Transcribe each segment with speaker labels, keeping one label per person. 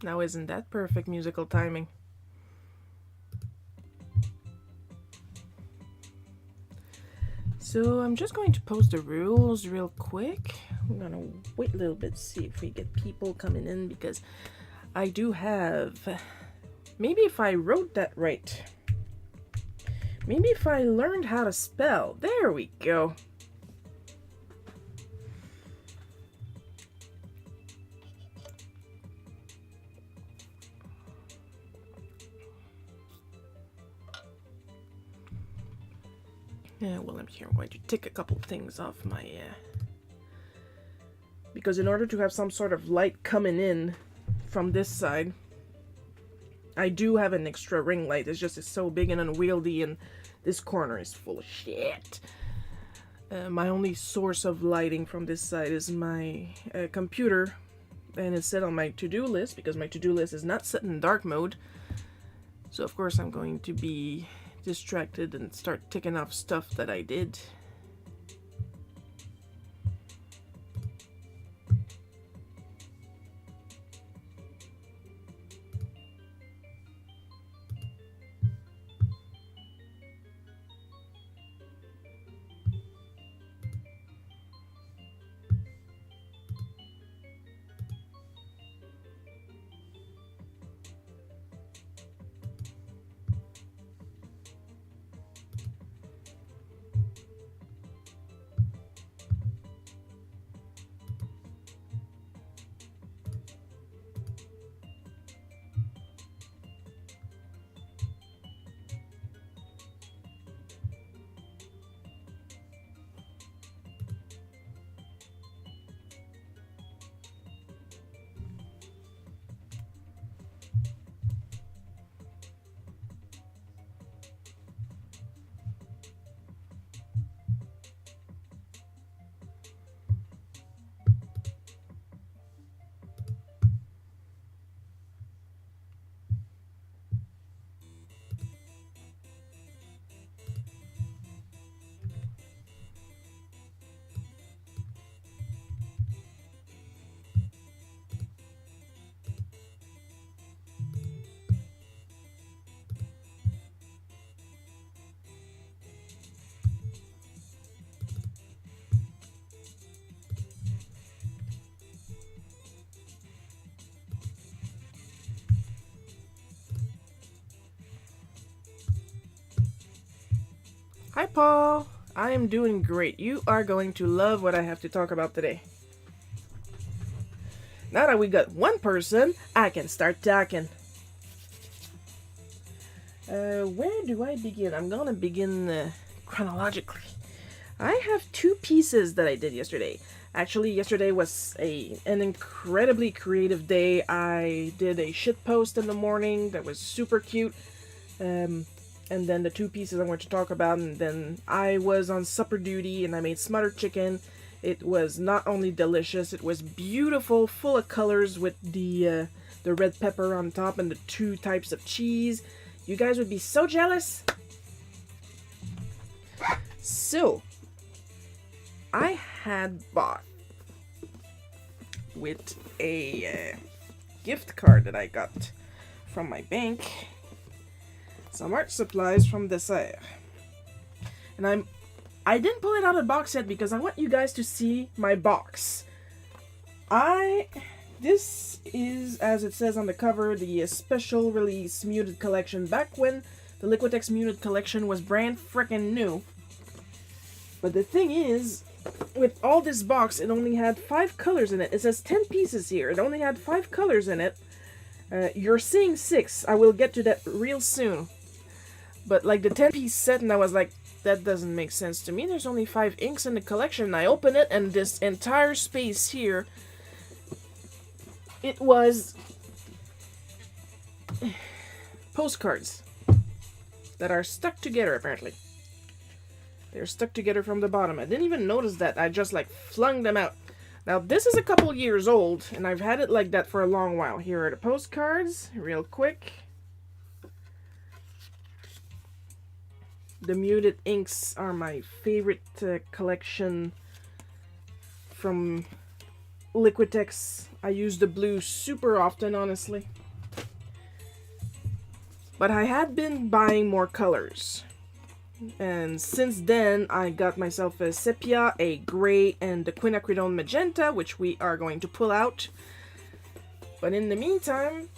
Speaker 1: Now isn't that perfect musical timing? So I'm just going to post the rules real quick. I'm gonna wait a little bit, see if we get people coming in, because I do have... Maybe if I wrote that right. Maybe if I learned how to spell. There we go. Yeah, well, I'm here. I'm going to take a couple things off my... Because in order to have some sort of light coming in from this side, I do have an extra ring light. It's just it's so big and unwieldy, and this corner is full of shit. My only source of lighting from this side is my computer, and it's set on my to-do list, because my to-do list is not set in dark mode. So of course I'm going to be distracted and start ticking off stuff that I did. Hi, Paul. I am doing great. You are going to love what I have to talk about today. Now that we got one person, I can start talking. Where do I begin? I'm gonna begin chronologically. I have two pieces that I did yesterday. Actually, yesterday was an incredibly creative day. I did a shit post in the morning that was super cute. And then the two pieces I'm going to talk about, and then I was on supper duty and I made smothered chicken. It was not only delicious, it was beautiful, full of colors with the red pepper on top and the two types of cheese. You guys would be so jealous. So, I had bought with a gift card that I got from my bank some art supplies from Dessert. And I didn't pull it out of the box yet because I want you guys to see my box. This is, as it says on the cover, the special release muted collection, back when the Liquitex muted collection was brand frickin' new. But the thing is, with all this box, it only had 5 colors in it. It says 10 pieces here. It only had 5 colors in it. You're seeing 6. I will get to that real soon. But like the 10-piece set, and I was like, that doesn't make sense to me. There's only 5 inks in the collection. I open it, and this entire space here, it was postcards that are stuck together, apparently. They're stuck together from the bottom. I didn't even notice that. I just like flung them out. Now, this is a couple years old, and I've had it like that for a long while. Here are the postcards, real quick. The muted inks are my favorite collection from Liquitex. I use the blue super often, honestly. But I had been buying more colors. And since then, I got myself a sepia, a gray, and the quinacridone magenta, which we are going to pull out. But in the meantime,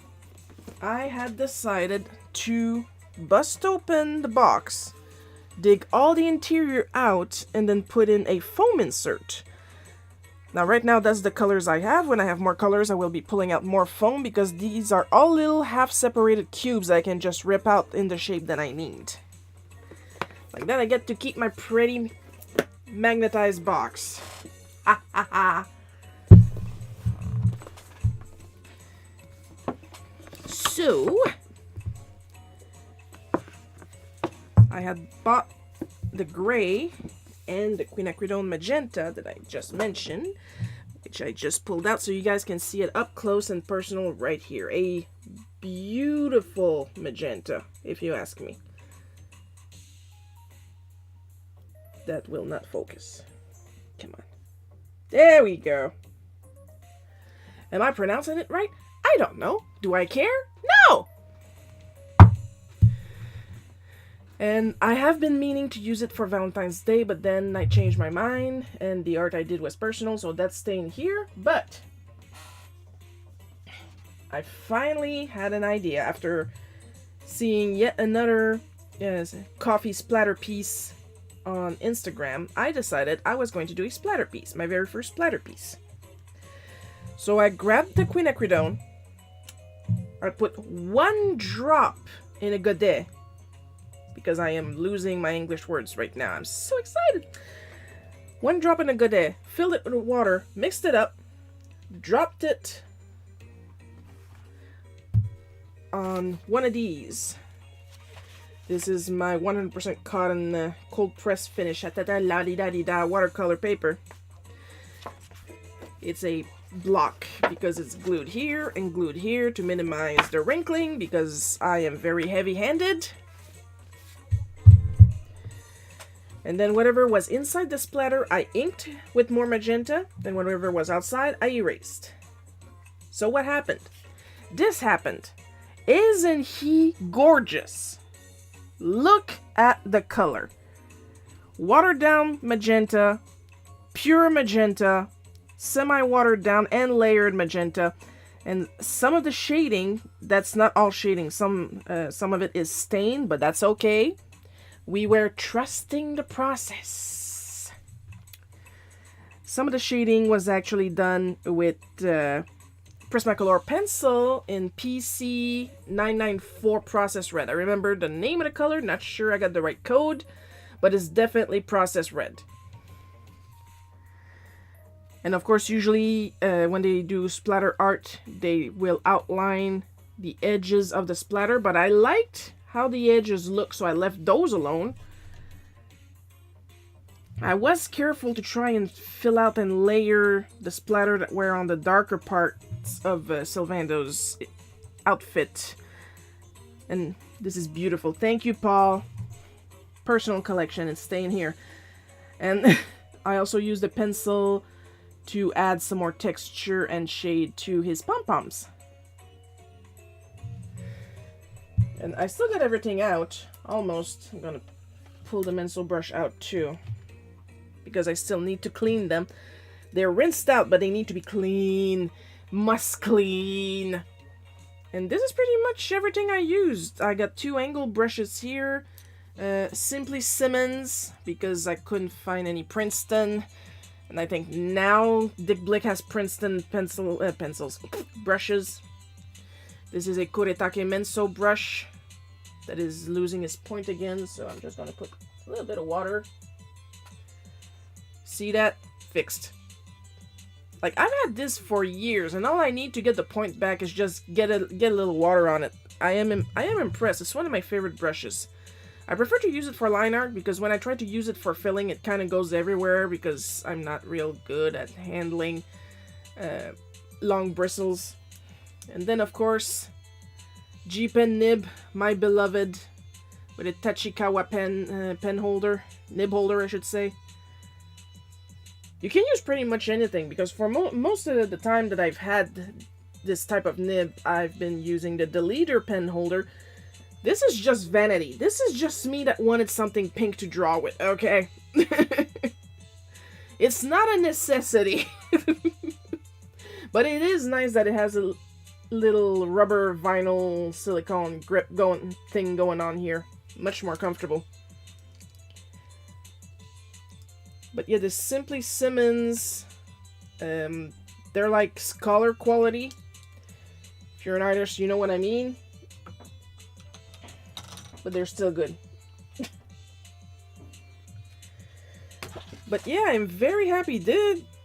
Speaker 1: I had decided to bust open the box, dig all the interior out, and then put in a foam insert. Now right now that's the colors I have. When I have more colors I will be pulling out more foam because these are all little half separated cubes I can just rip out in the shape that I need. Like that I get to keep my pretty magnetized box. Ha ha ha. So I had bought the gray and the quinacridone magenta that I just mentioned, which I just pulled out so you guys can see it up close and personal right here. A beautiful magenta, if you ask me. That will not focus. Come on. There we go. Am I pronouncing it right? I don't know. Do I care? No! And I have been meaning to use it for Valentine's Day, but then I changed my mind, and the art I did was personal, so that's staying here. But I finally had an idea after seeing yet another coffee splatter piece on Instagram. I decided I was going to do a splatter piece, my very first splatter piece. So I grabbed the quinacridone. I put 1 drop in a godet, because I am losing my English words right now. I'm so excited. 1 drop in a godet, filled it with water, mixed it up, dropped it on one of these. This is my 100% cotton cold press finish la-di-da-di-da watercolor paper. It's a block because it's glued here and glued here to minimize the wrinkling because I am very heavy-handed. And then whatever was inside the splatter, I inked with more magenta. Then whatever was outside, I erased. So what happened? This happened. Isn't he gorgeous? Look at the color. Watered down magenta, pure magenta, semi-watered down and layered magenta. And some of the shading, that's not all shading. Some of it is stained, but that's okay. We were trusting the process. Some of the shading was actually done with Prismacolor pencil in PC 994 Process Red. I remember the name of the color, not sure I got the right code, but it's definitely Process Red. And of course, usually when they do splatter art, they will outline the edges of the splatter, but I liked how the edges look, so I left those alone. I was careful to try and fill out and layer the splatter that were on the darker parts of Sylvando's outfit. And this is beautiful. Thank you, Paul. Personal collection, it's staying here. And I also used a pencil to add some more texture and shade to his pom-poms. And I still got everything out, almost. I'm gonna pull the pencil brush out too, because I still need to clean them. They're rinsed out, but they need to be clean. Must clean. And this is pretty much everything I used. I got 2 angle brushes here. Simply Simmons, because I couldn't find any Princeton. And I think now Dick Blick has Princeton pencils, brushes. This is a Kuretake Menso brush that is losing its point again, so I'm just going to put a little bit of water. See that? Fixed. Like, I've had this for years, and all I need to get the point back is just get a little water on it. I am impressed. It's one of my favorite brushes. I prefer to use it for line art, because when I try to use it for filling, it kind of goes everywhere, because I'm not real good at handling long bristles. And then, of course, G-Pen nib, my beloved, with a Tachikawa pen holder, nib holder, I should say. You can use pretty much anything, because for most of the time that I've had this type of nib, I've been using the Deleter pen holder, This is just vanity. This is just me that wanted something pink to draw with, okay? It's not a necessity. But it is nice that it has a little rubber vinyl silicone grip going on here. Much more comfortable. But yeah, the Simply Simmons, they're like scholar quality. If you're an artist, you know what I mean. But they're still good. But yeah, I'm very happy.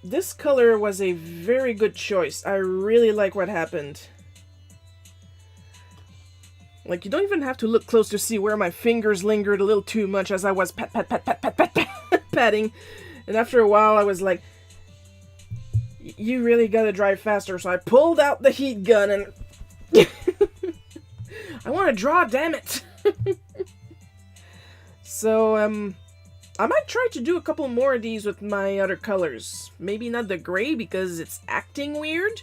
Speaker 1: This color was a very good choice. I really like what happened. Like, you don't even have to look close to see where my fingers lingered a little too much as I was patting. And after a while, I was like, you really gotta drive faster. So I pulled out the heat gun and... I want to draw, damn it! So, I might try to do a couple more of these with my other colors. Maybe not the gray because it's acting weird.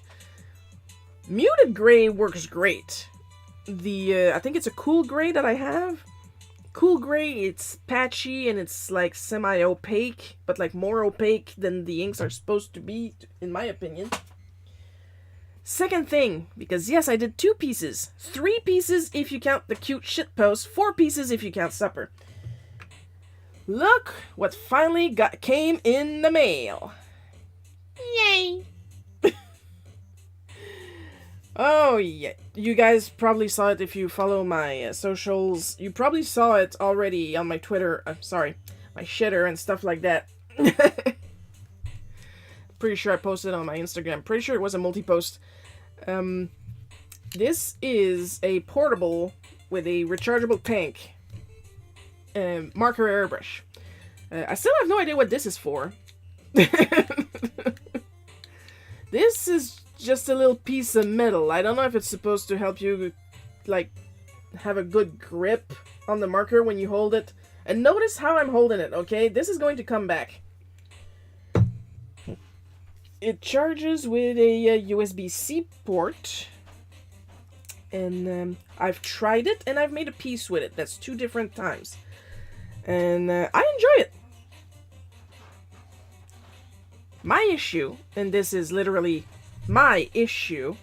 Speaker 1: Muted gray works great. I think it's a cool gray that I have. Cool gray, it's patchy and it's like semi-opaque, but like more opaque than the inks are supposed to be, in my opinion. Second thing, because yes, I did 2 pieces. 3 pieces if you count the cute shitpost. 4 pieces if you count supper. Look what finally came in the mail. Yay! Oh yeah, you guys probably saw it if you follow my socials. You probably saw it already on my Twitter, my shitter and stuff like that. Pretty sure I posted on my Instagram. Pretty sure it was a multi-post. This is a portable with a rechargeable tank. Marker airbrush. I still have no idea what this is for. This is just a little piece of metal. I don't know if it's supposed to help you, like, have a good grip on the marker when you hold it. And notice how I'm holding it, okay? This is going to come back. It charges with a USB-C port. And I've tried it, and I've made a piece with it. That's 2 different times. And I enjoy it. My issue, and this is literally my issue,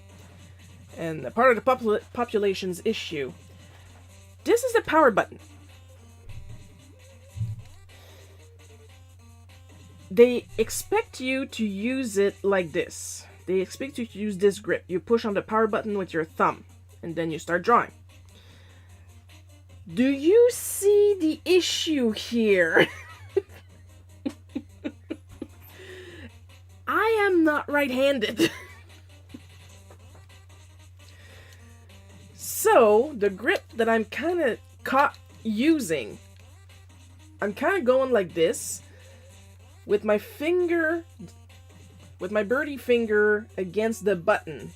Speaker 1: and part of the population's issue, this is the power button. They expect you to use it like this. They expect you to use this grip. You push on the power button with your thumb, and then you start drawing. Do you see the issue here? I am not right-handed. So, the grip that I'm kind of caught using, I'm kind of going like this, with my finger, with my birdie finger against the button.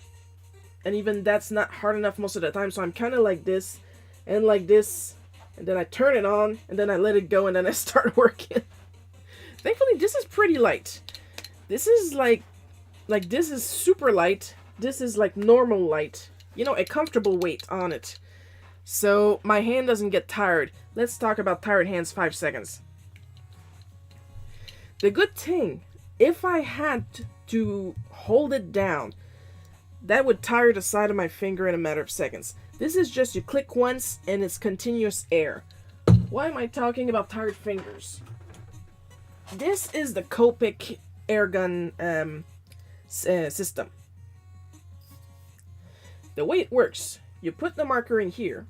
Speaker 1: And even that's not hard enough most of the time, so I'm kind of like this, and then I turn it on, and then I let it go, and then I start working. Thankfully, this is pretty light. This is like this is super light. This is like normal light. You know, a comfortable weight on it. So my hand doesn't get tired. Let's talk about tired hands 5 seconds. The good thing, if I had to hold it down, that would tire the side of my finger in a matter of seconds. This is just you click once and it's continuous air. Why am I talking about tired fingers? This is the Copic airgun system. The way it works, you put the marker in here.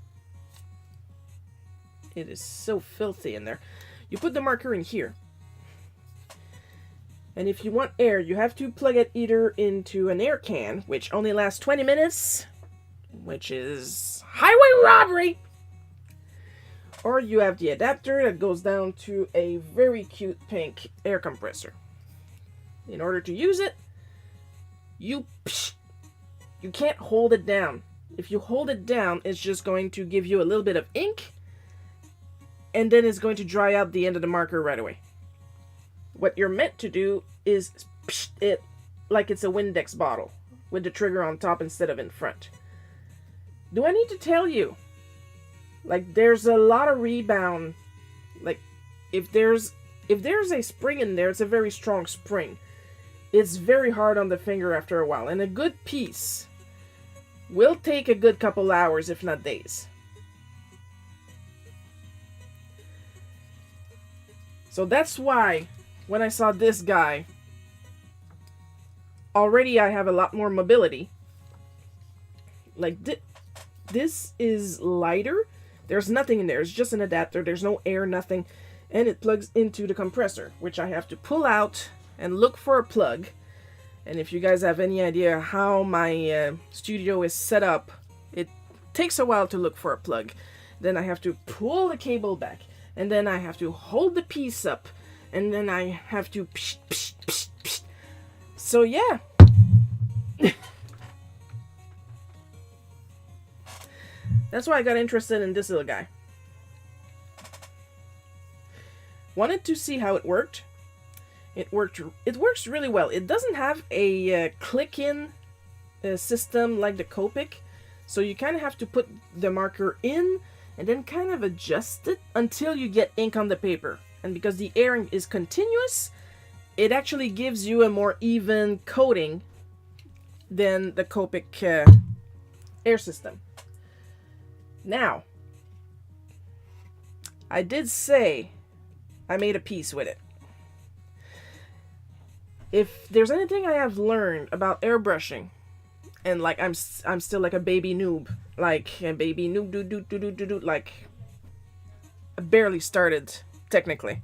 Speaker 1: It is so filthy in there. You put the marker in here. And if you want air, you have to plug it either into an air can, which only lasts 20 minutes, which is highway robbery, or you have the adapter that goes down to a very cute pink air compressor. In order to use it, you can't hold it down. If you hold it down, it's just going to give you a little bit of ink, and then it's going to dry out the end of the marker right away. What you're meant to do is it like it's a Windex bottle with the trigger on top instead of in front. Do I need to tell you? Like, there's a lot of rebound. Like, if there's a spring in there, it's a very strong spring. It's very hard on the finger after a while, and a good piece will take a good couple hours, if not days. So that's why, when I saw this guy, already I have a lot more mobility. Like, this is lighter. There's nothing in there. It's just an adapter. There's no air, nothing. And it plugs into the compressor, which I have to pull out and look for a plug. And if you guys have any idea how my studio is set up, it takes a while to look for a plug. Then I have to pull the cable back. And then I have to hold the piece up. And then I have to... Psh, psh, psh, psh. So yeah. That's why I got interested in this little guy. Wanted to see how it worked. It works really well. It doesn't have a click-in system like the Copic, so you kind of have to put the marker in and then kind of adjust it until you get ink on the paper. And because the air is continuous, it actually gives you a more even coating than the Copic air system. Now, I did say I made a piece with it. If there's anything I have learned about airbrushing, and like I'm still like a baby noob, like a baby noob, like I barely started technically.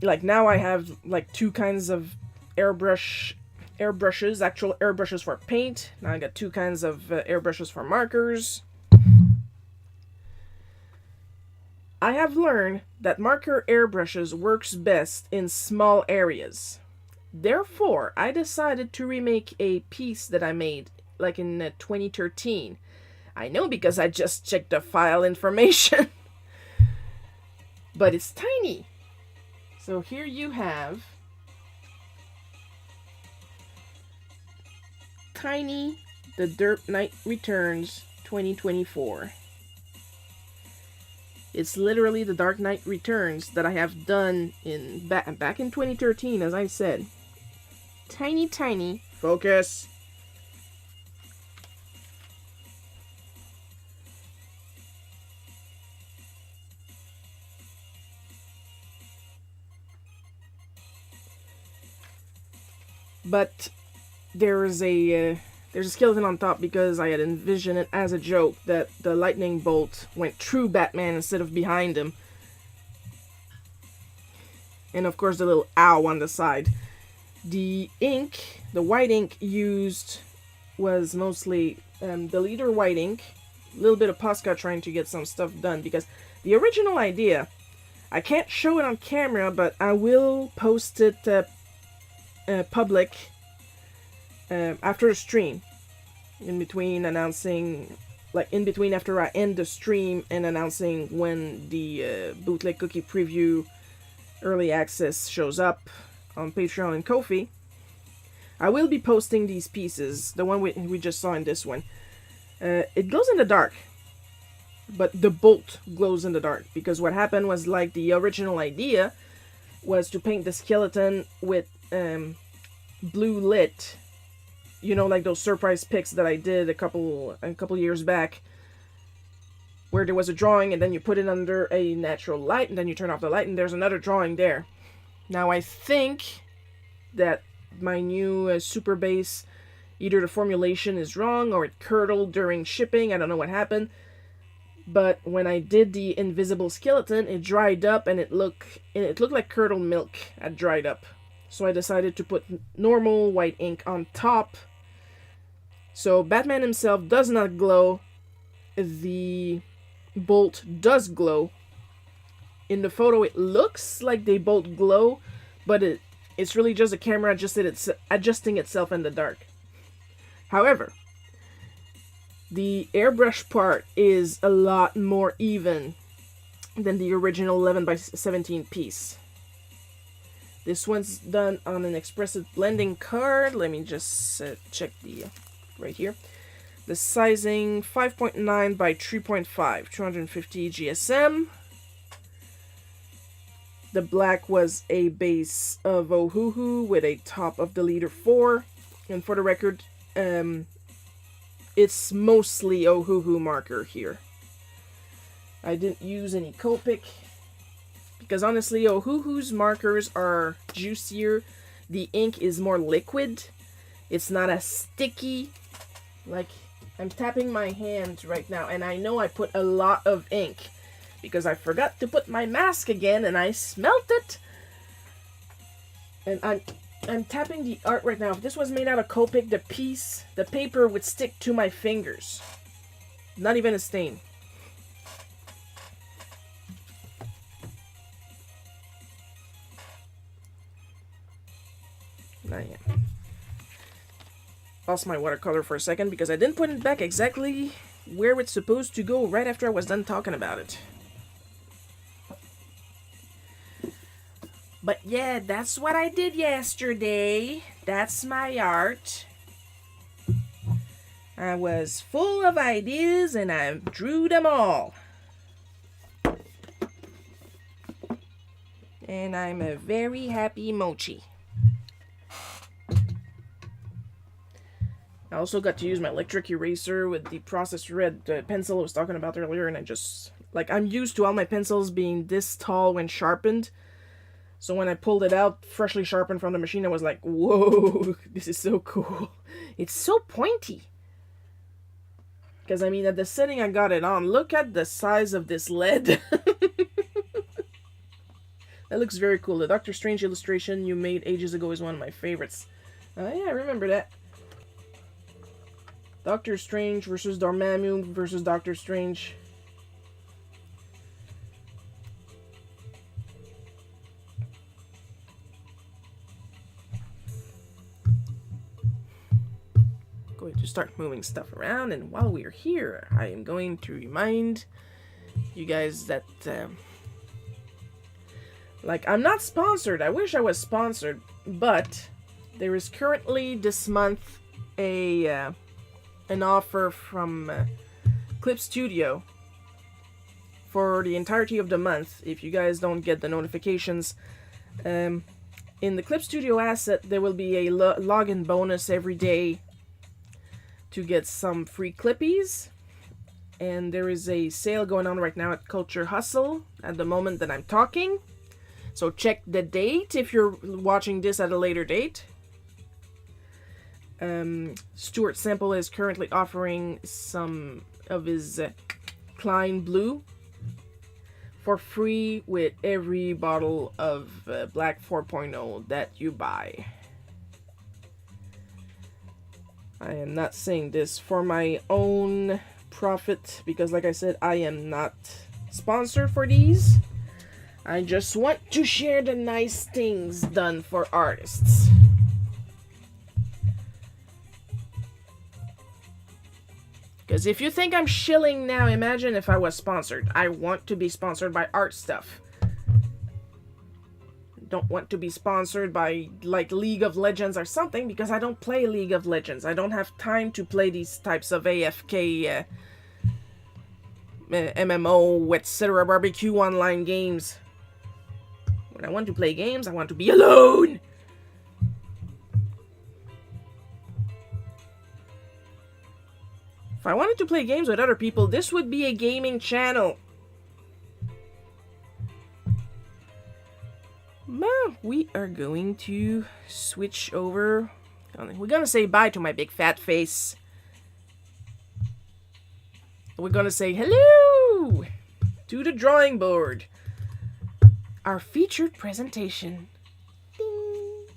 Speaker 1: Like now I have like two kinds of airbrushes, actual airbrushes for paint. Now I got two kinds of airbrushes for markers. I have learned that marker airbrushes works best in small areas. Therefore, I decided to remake a piece that I made like in 2013. I know because I just checked the file information. But it's tiny. So here you have Tiny The Dark Knight Returns 2024. It's literally The Dark Knight Returns that I have done in back in 2013, as I said. Tiny. Focus. But there's a skeleton on top because I had envisioned it as a joke that the lightning bolt went through Batman instead of behind him. And of course the little owl on the side. The ink, the white ink used was mostly the leader white ink. A little bit of Posca trying to get some stuff done because the original idea, I can't show it on camera, but I will post it public after the stream, in between announcing, like in between after I end the stream and announcing when the Bootleg Cookie preview early access shows up on Patreon and Ko-fi. I will be posting these pieces, the one we just saw in this one. It glows in the dark, but the bolt glows in the dark because what happened was, like, the original idea was to paint the skeleton with blue lit, you know, like those surprise pics that I did a couple years back, where there was a drawing and then you put it under a natural light and then you turn off the light and there's another drawing there. Now I think that my new super base, either the formulation is wrong or it curdled during shipping. I don't know what happened, but when I did the invisible skeleton, it dried up and it looked like curdled milk had dried up. So I decided to put normal white ink on top. So Batman himself does not glow. The bolt does glow. In the photo it looks like they both glow, but it's really just a camera adjusting itself in the dark. However, the airbrush part is a lot more even than the original 11 by 17 piece. This one's done on an expressive blending card. Let me just check the right here. The sizing 5.9 by 3.5, 250 GSM. The black was a base of Ohuhu with a top of the leader 4. And for the record, it's mostly Ohuhu marker here. I didn't use any Copic because honestly, Ohuhu's markers are juicier. The ink is more liquid. It's not as sticky. Like, I'm tapping my hand right now, and I know I put a lot of ink because I forgot to put my mask again, and I smelt it. And I'm tapping the art right now. If this was made out of Copic, the paper would stick to my fingers. Not even a stain. Not yet. Lost my watercolor for a second because I didn't put it back exactly where it's supposed to go right after I was done talking about it. But yeah, that's what I did yesterday. That's my art. I was full of ideas and I drew them all. And I'm a very happy mochi. I also got to use my electric eraser with the processed red pencil I was talking about earlier, and I just, like, I'm used to all my pencils being this tall when sharpened. So when I pulled it out, freshly sharpened from the machine, I was like, whoa, this is so cool. It's so pointy. Because, I mean, at the setting I got it on, look at the size of this lead. That looks very cool. The Doctor Strange illustration you made ages ago is one of my favorites. Yeah, I remember that. Doctor Strange versus Dormammu versus Doctor Strange. Going to start moving stuff around, and while we're here, I am going to remind you guys that, like, I'm not sponsored. I wish I was sponsored, but there is currently this month an offer from Clip Studio for the entirety of the month. If you guys don't get the notifications, in the Clip Studio asset, there will be a login bonus every day to get some free clippies. And there is a sale going on right now at Culture Hustle at the moment that I'm talking. So check the date if you're watching this at a later date. Stuart Semple is currently offering some of his Klein Blue for free with every bottle of Black 4.0 that you buy. I am not saying this for my own profit because, like I said, I am not sponsored for these. I just want to share the nice things done for artists. Because if you think I'm shilling now, imagine if I was sponsored. I want to be sponsored by art stuff. Don't want to be sponsored by, like, League of Legends or something, because I don't play League of Legends. I don't have time to play these types of AFK, MMO, etc. barbecue online games. When I want to play games, I want to be alone! If I wanted to play games with other people, this would be a gaming channel. Well, we are going to switch over. We're going to say bye to my big fat face. We're going to say hello to the drawing board. Our featured presentation. Ding.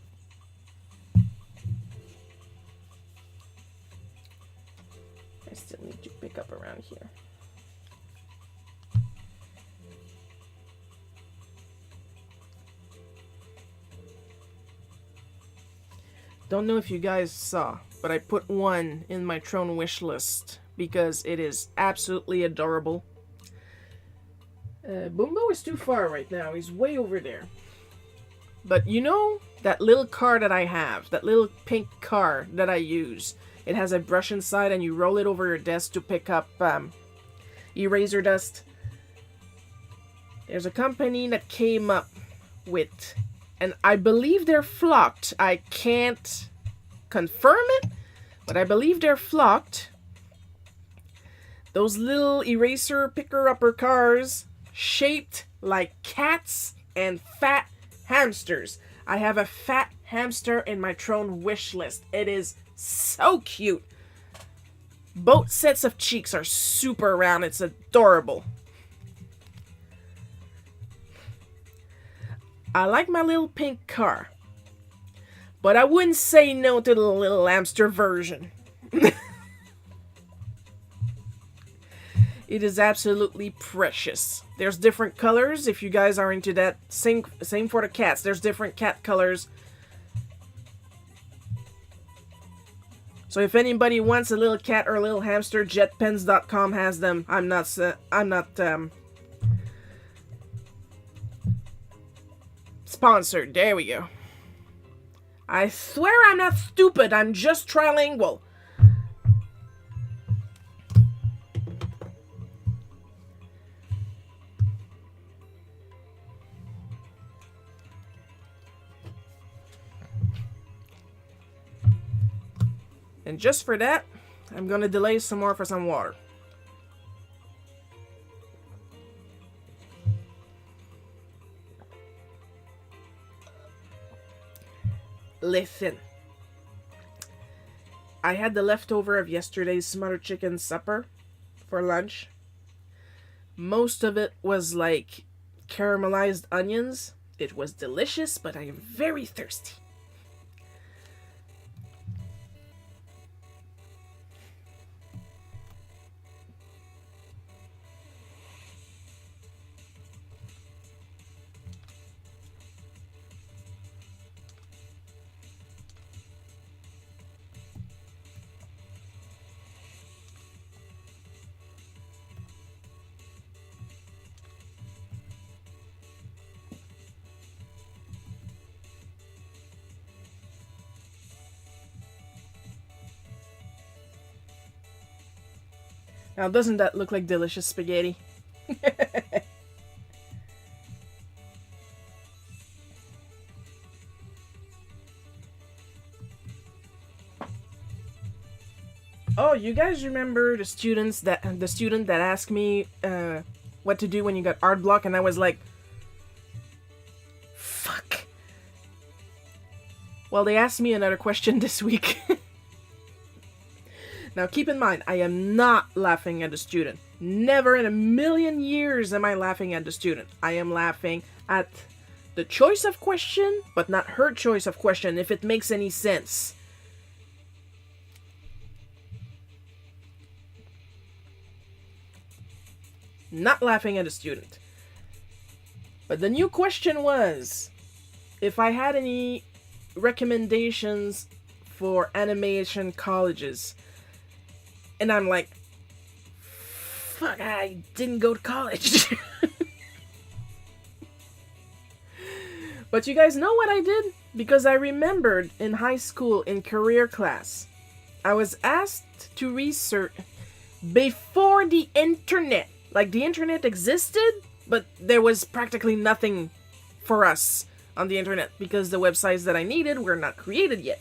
Speaker 1: I still need to pick up around here. Don't know if you guys saw, but I put one in my Throne wish list because it is absolutely adorable. Bumbo is too far right now. He's way over there. But you know that little car that I have, that little pink car that I use, It has a brush inside and you roll it over your desk to pick up eraser dust. There's a company that came up with, and I believe they're flocked. I can't confirm it, but I believe they're flocked. Those little eraser picker-upper cars shaped like cats and fat hamsters. I have a fat hamster in my Tron wish list. It is so cute. Both sets of cheeks are super round. It's adorable. I like my little pink car, but I wouldn't say no to the little hamster version. It is absolutely precious. There's different colors if you guys are into that. Same for the cats. There's different cat colors. So if anybody wants a little cat or a little hamster, jetpens.com has them. I'm not sponsored. There we go. I swear I'm not stupid. I'm just trilingual. And just for that, I'm gonna delay some more for some water. Listen. I had the leftover of yesterday's smothered chicken supper for lunch. Most of it was like caramelized onions. It was delicious, but I am very thirsty. Now, doesn't that look like delicious spaghetti? Oh, you guys remember the student that asked me what to do when you got art block, and I was like, fuck. Well, they asked me another question this week. Now, keep in mind, I am not laughing at the student. Never in a million years am I laughing at the student. I am laughing at the choice of question, but not her choice of question, if it makes any sense. Not laughing at the student. But the new question was, if I had any recommendations for animation colleges. And I'm like, fuck, I didn't go to college. But you guys know what I did? Because I remembered in high school in career class, I was asked to research before the internet. Like, the internet existed, but there was practically nothing for us on the internet because the websites that I needed were not created yet.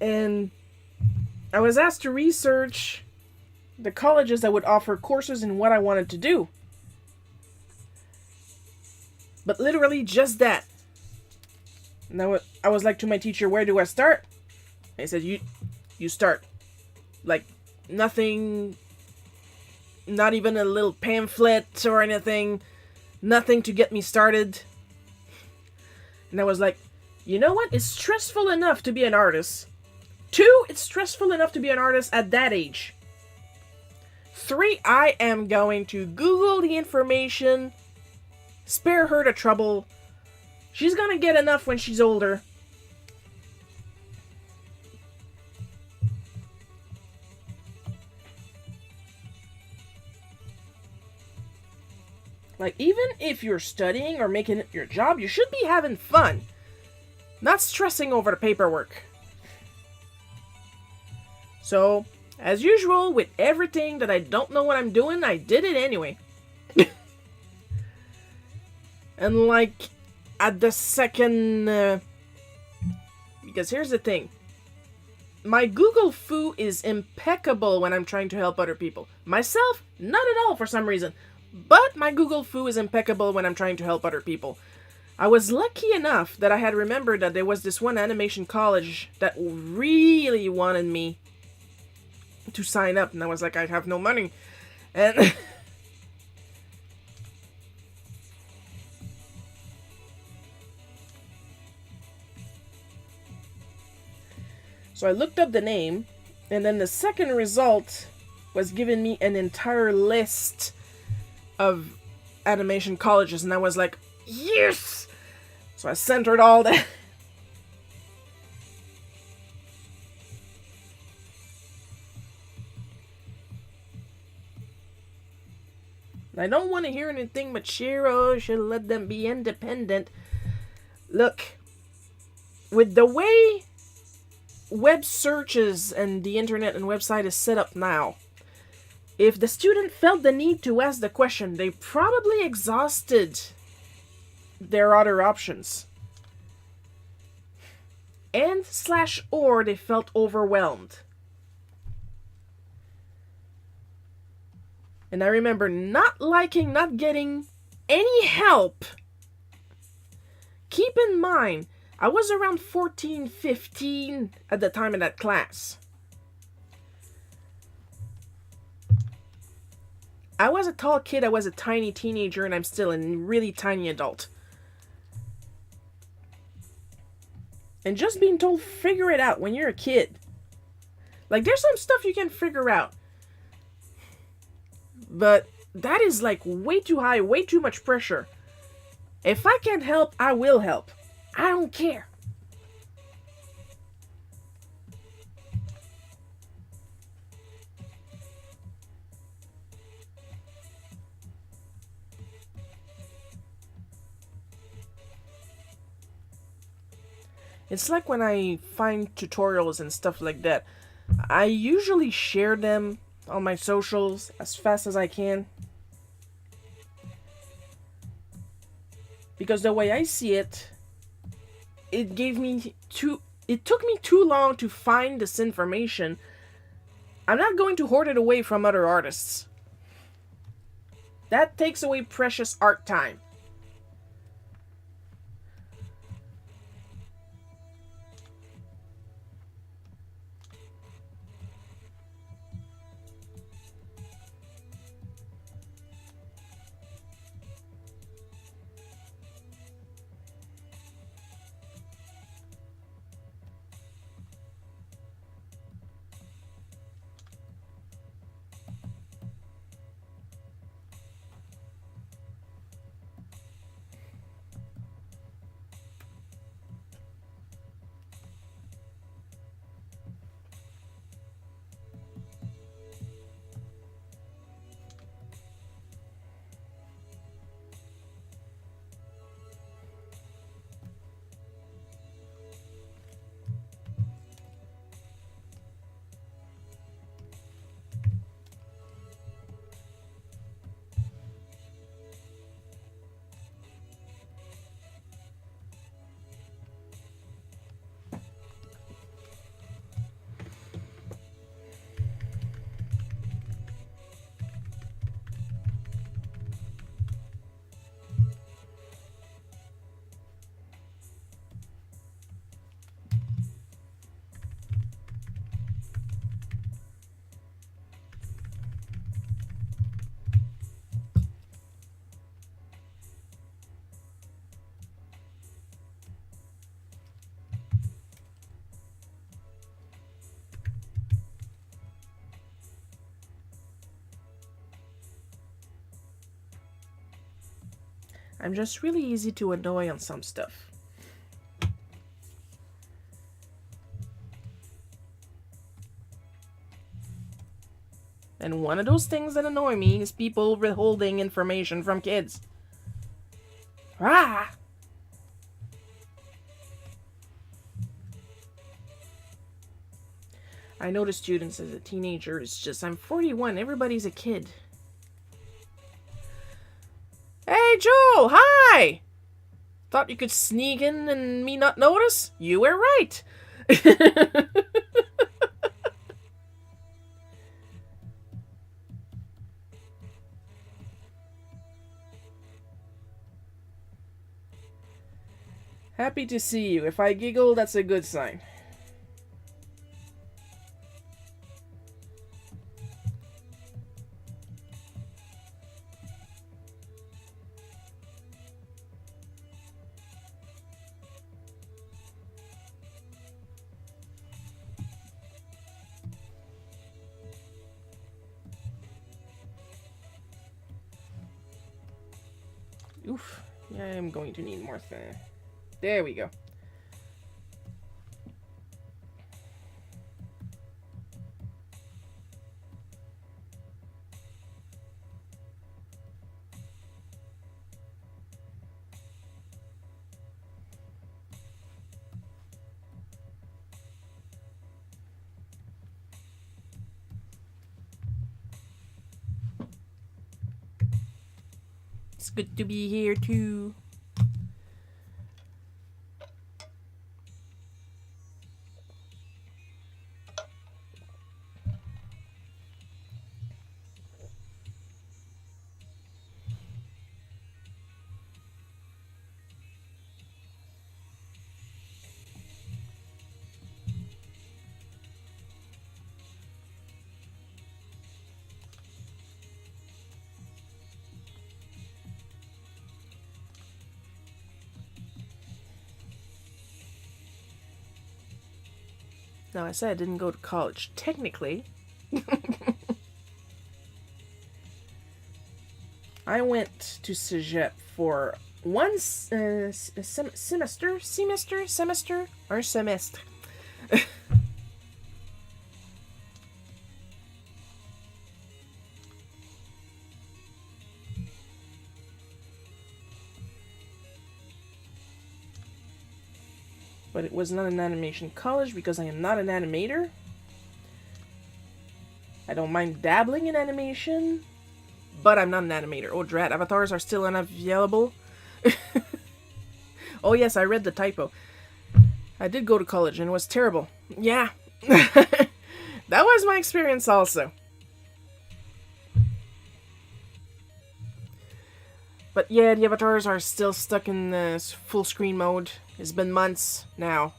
Speaker 1: And I was asked to research the colleges that would offer courses in what I wanted to do. But literally just that. Now I was like to my teacher, where do I start? And he said, you start. Like, nothing, not even a little pamphlet or anything. Nothing to get me started. And I was like, you know what? It's stressful enough to be an artist. 2, it's stressful enough to be an artist at that age. 3, I am going to Google the information. Spare her the trouble. She's gonna get enough when she's older. Like, even if you're studying or making it your job, you should be having fun. Not stressing over the paperwork. So, as usual, with everything that I don't know what I'm doing, I did it anyway. And like, at the second... because here's the thing. My Google Foo is impeccable when I'm trying to help other people. Myself, not at all for some reason. But my Google Foo is impeccable when I'm trying to help other people. I was lucky enough that I had remembered that there was this one animation college that really wanted me to sign up. And I was like, I have no money. And... so I looked up the name, and then the second result was giving me an entire list of animation colleges, and I was like, yes! So I centered all that. I don't want to hear anything but Shiro should let them be independent. Look, with the way web searches and the internet and website is set up now, if the student felt the need to ask the question, they probably exhausted their other options. And/or they felt overwhelmed. And I remember not getting any help. Keep in mind, I was around 14, 15 at the time of that class. I was a tall kid, I was a tiny teenager, and I'm still a really tiny adult. And just being told, figure it out when you're a kid. Like, there's some stuff you can figure out. But that is like way too high, way too much pressure. If I can help, I will help. I don't care. It's like when I find tutorials and stuff like that. I usually share them on my socials as fast as I can. Because the way I see it, it took me too long to find this information. I'm not going to hoard it away from other artists. That takes away precious art time. I'm just really easy to annoy on some stuff. And one of those things that annoy me is people withholding information from kids. Ah! I know the students as a teenager. It's just I'm 41. Everybody's a kid. Hey, Joe! Hi! Thought you could sneak in and me not notice? You were right. Happy to see you. If I giggle, that's a good sign. Oof. Yeah, I'm going to need more thing. There we go. It's good to be here too. Now, I said I didn't go to college. Technically, I went to Cégep for one semester, or semestre. But it was not an animation college because I am not an animator. I don't mind dabbling in animation, but I'm not an animator. Oh, drat, avatars are still unavailable. Oh yes, I read the typo. I did go to college and it was terrible. Yeah. That was my experience also. But yeah, the avatars are still stuck in this full screen mode. It's been months now.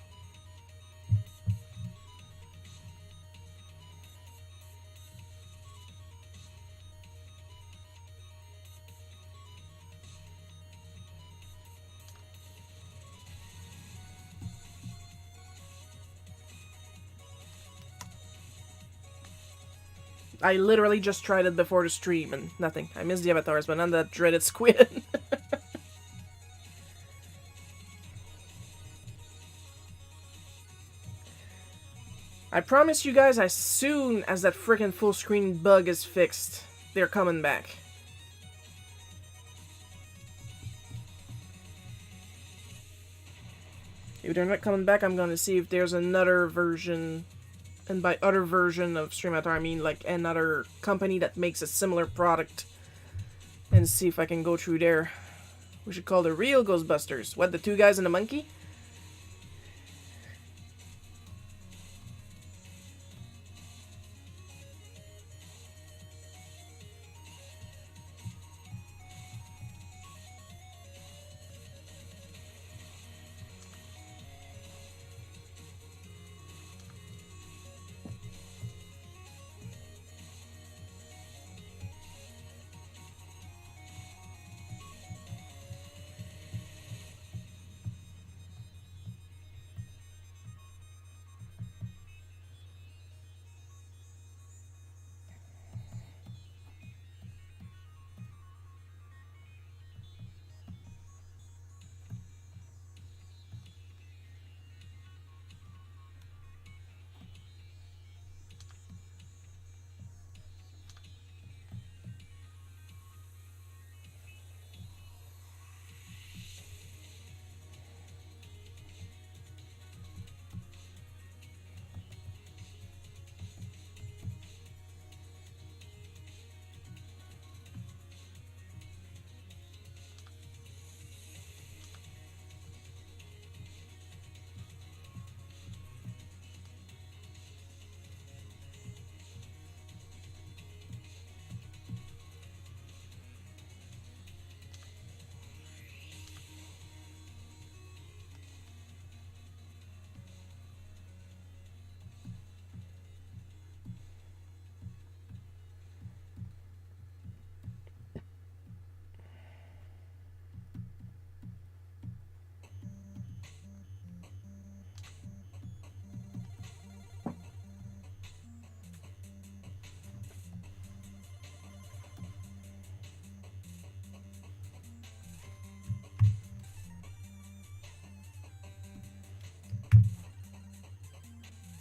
Speaker 1: I literally just tried it before the stream and nothing. I missed the avatars, but not that dreaded squid. I promise you guys, as soon as that frickin' full screen bug is fixed, they're coming back. If they're not coming back, I'm gonna see if there's another version. And by other version of Stream Avatar, I mean like another company that makes a similar product. And see if I can go through there. We should call the real Ghostbusters. What, the two guys and the monkey?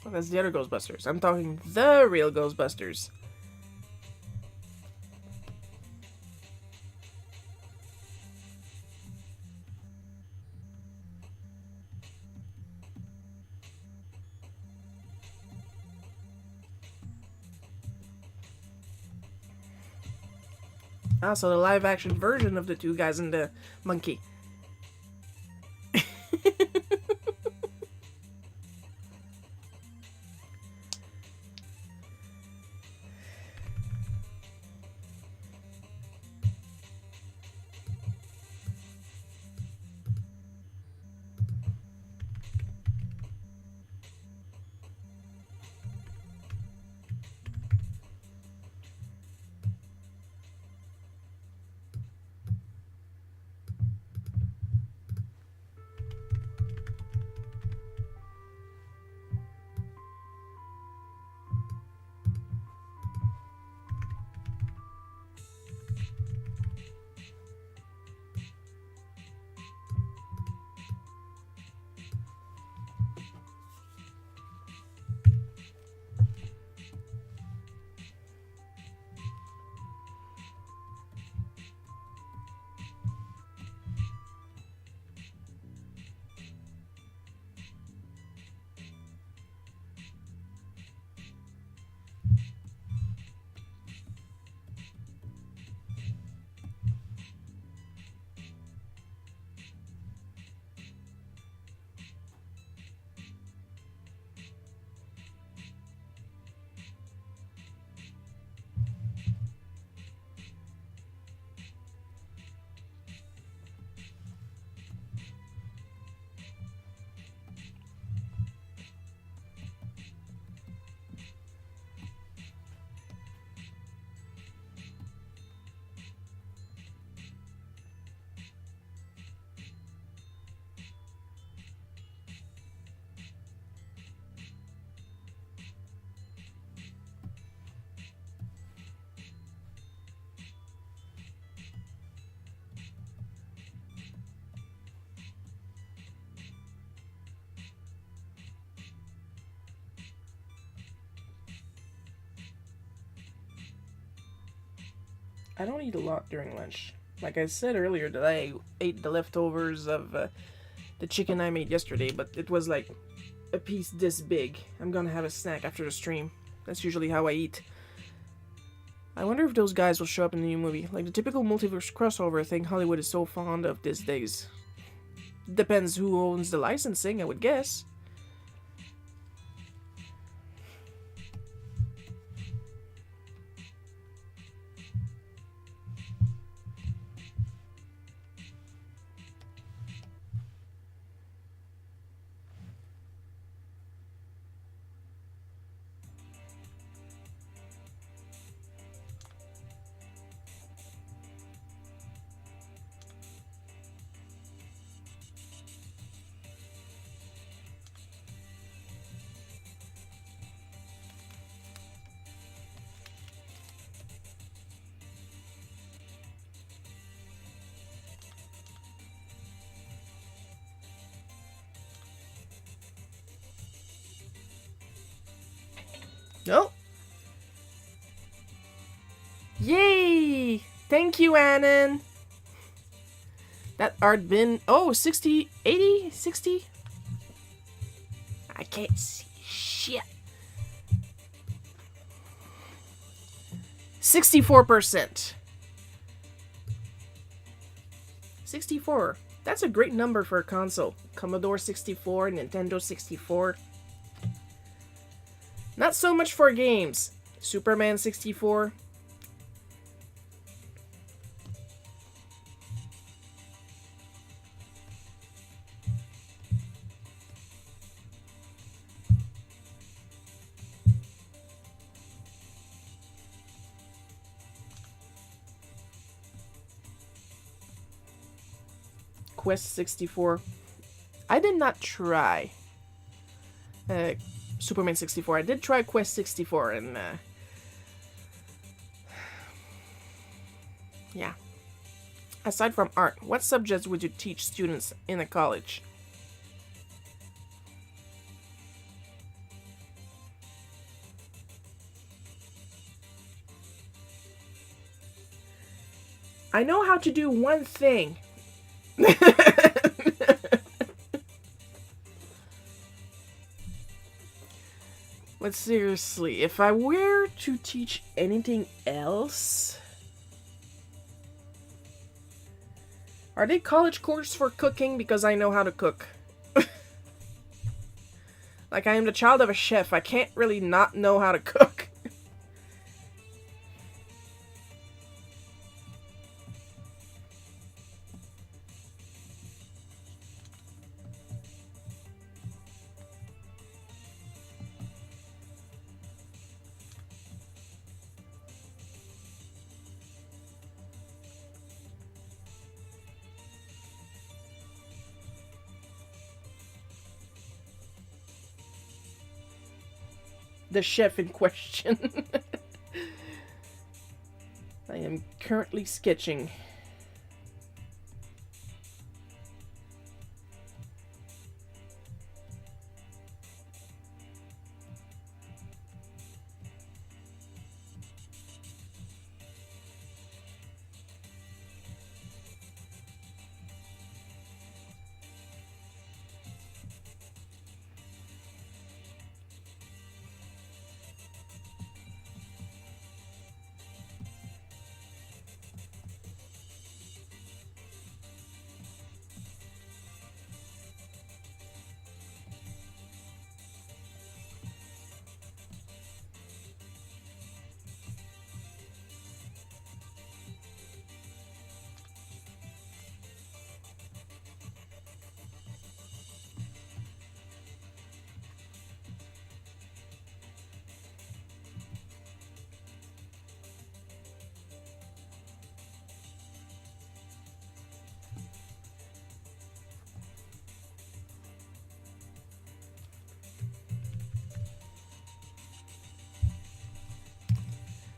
Speaker 1: Well, that's the other Ghostbusters. I'm talking the real Ghostbusters. Ah, so the live-action version of the two guys and the monkey. I don't eat a lot during lunch. Like I said earlier, that I ate the leftovers of the chicken I made yesterday, but it was like a piece this big. I'm gonna have a snack after the stream. That's usually how I eat. I wonder if those guys will show up in the new movie. Like the typical multiverse crossover thing Hollywood is so fond of these days. Depends who owns the licensing, I would guess. Oh! Yay! Thank you, Annan! That art bin... Oh, 60... 80? 60? I can't see shit. 64%. 64. That's a great number for a console. Commodore 64, Nintendo 64. Not so much for games. Superman 64. Quest 64. I did not try Superman 64. I did try Quest 64 and yeah. Aside from art, what subjects would you teach students in a college? I know how to do one thing. But seriously, if I were to teach anything else... Are they college course for cooking? Because I know how to cook. Like, I am the child of a chef. I can't really not know how to cook. The chef in question. I am currently sketching.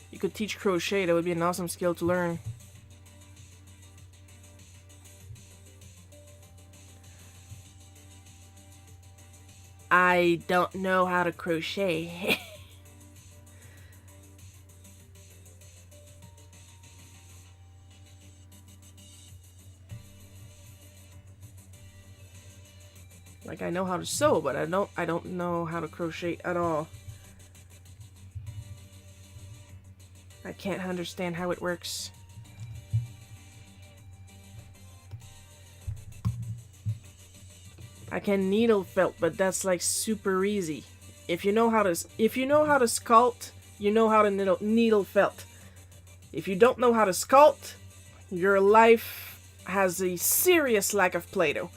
Speaker 1: You could teach crochet. That would be an awesome skill to learn. I don't know how to crochet. Like, I know how to sew, but I don't know how to crochet at all. I can't understand how it works. I can needle felt, but that's like super easy. If you know how to sculpt, you know how to needle felt. If you don't know how to sculpt, your life has a serious lack of Play-Doh.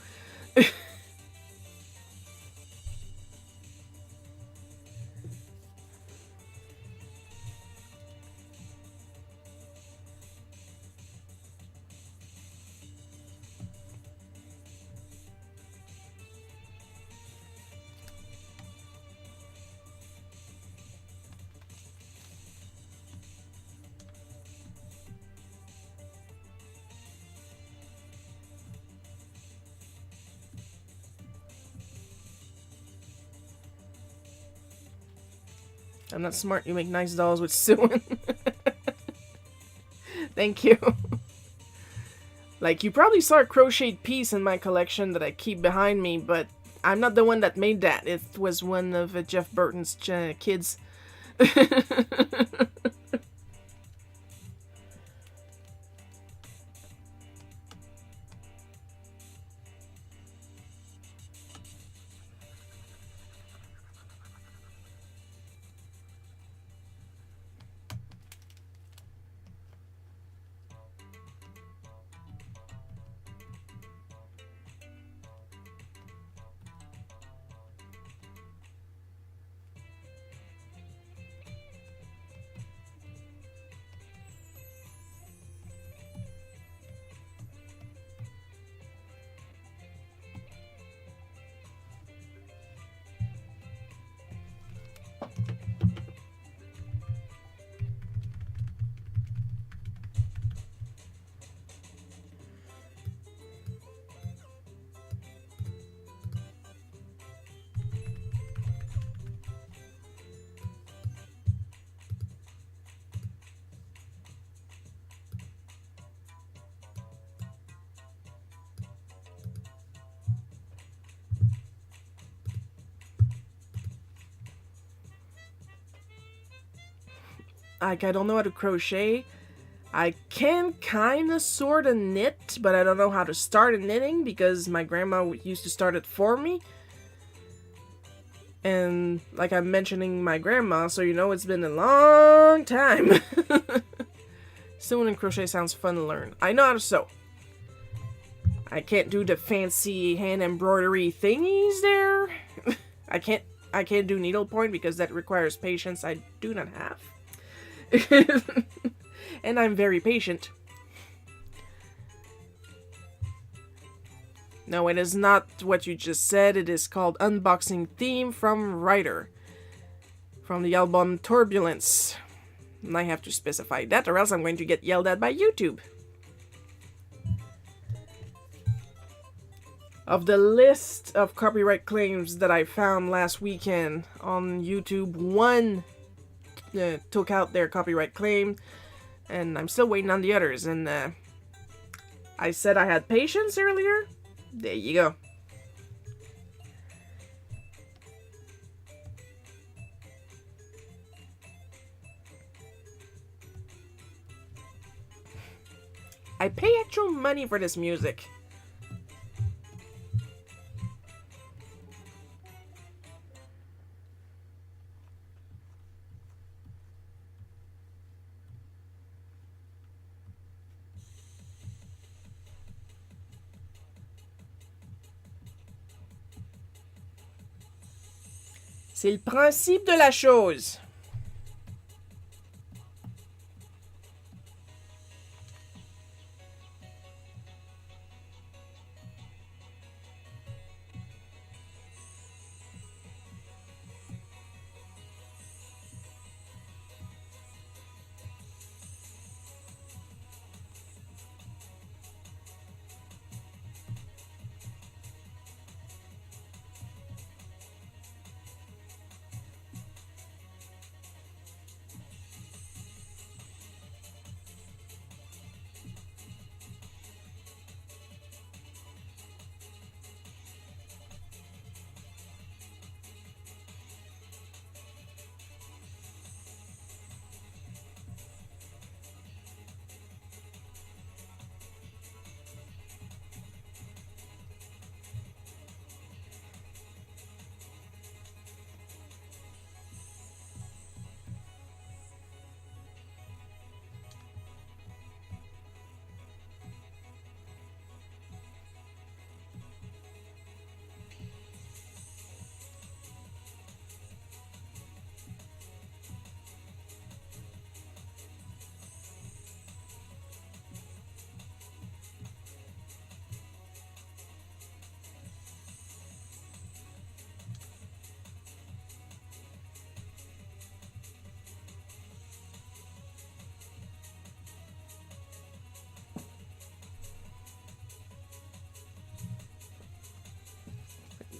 Speaker 1: I'm not smart. You make nice dolls with sewing. Thank you. Like, you probably saw a crocheted piece in my collection that I keep behind me, but I'm not the one that made that. It was one of Jeff Burton's kids. Like, I don't know how to crochet. I can kind of sort of knit, but I don't know how to start a knitting because my grandma used to start it for me. And like I'm mentioning my grandma, so you know it's been a long time. Sewing and crochet sounds fun to learn. I know how to sew. I can't do the fancy hand embroidery thingies there. I can't do needlepoint because that requires patience I do not have. And I'm very patient. No, it is not what you just said. It is called Unboxing Theme from Writer. From the album Turbulence. And I have to specify that or else I'm going to get yelled at by YouTube. Of the list of copyright claims that I found last weekend on YouTube, one took out their copyright claim, and I'm still waiting on the others. And I said I had patience earlier. There you go. I pay actual money for this music. C'est le principe de la chose.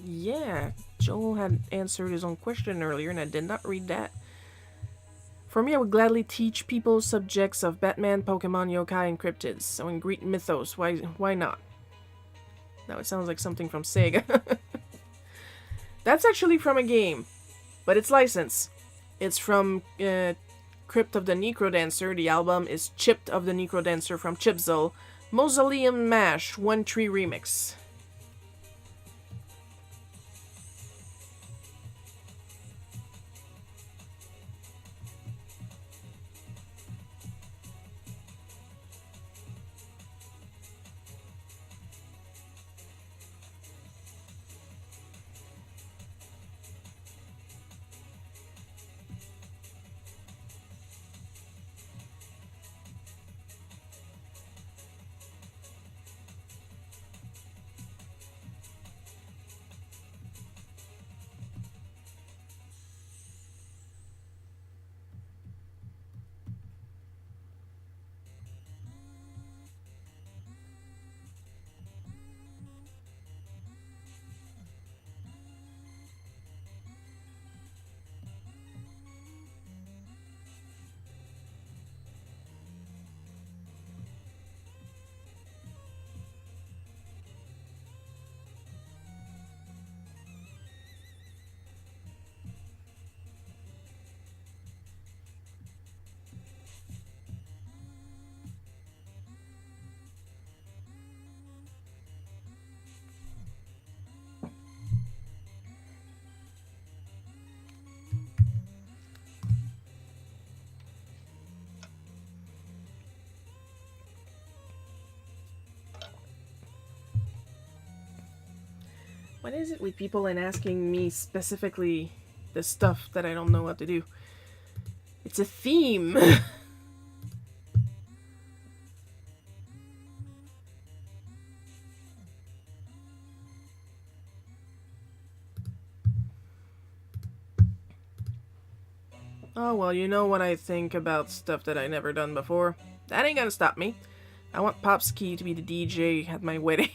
Speaker 1: Yeah, Joel had answered his own question earlier, and I did not read that. For me, I would gladly teach people subjects of Batman, Pokemon, yokai, and cryptids. So in Greek mythos, why not? Now it sounds like something from Sega. That's actually from a game, but it's licensed. It's from Crypt of the Necrodancer. The album is Chipped of the Necrodancer from Chipzel. Mausoleum Mash 1-3 Remix. What is it with people and asking me specifically the stuff that I don't know what to do? It's a theme. Oh, well, you know what I think about stuff that I never done before. That ain't gonna stop me. I want Popski to be the DJ at my wedding.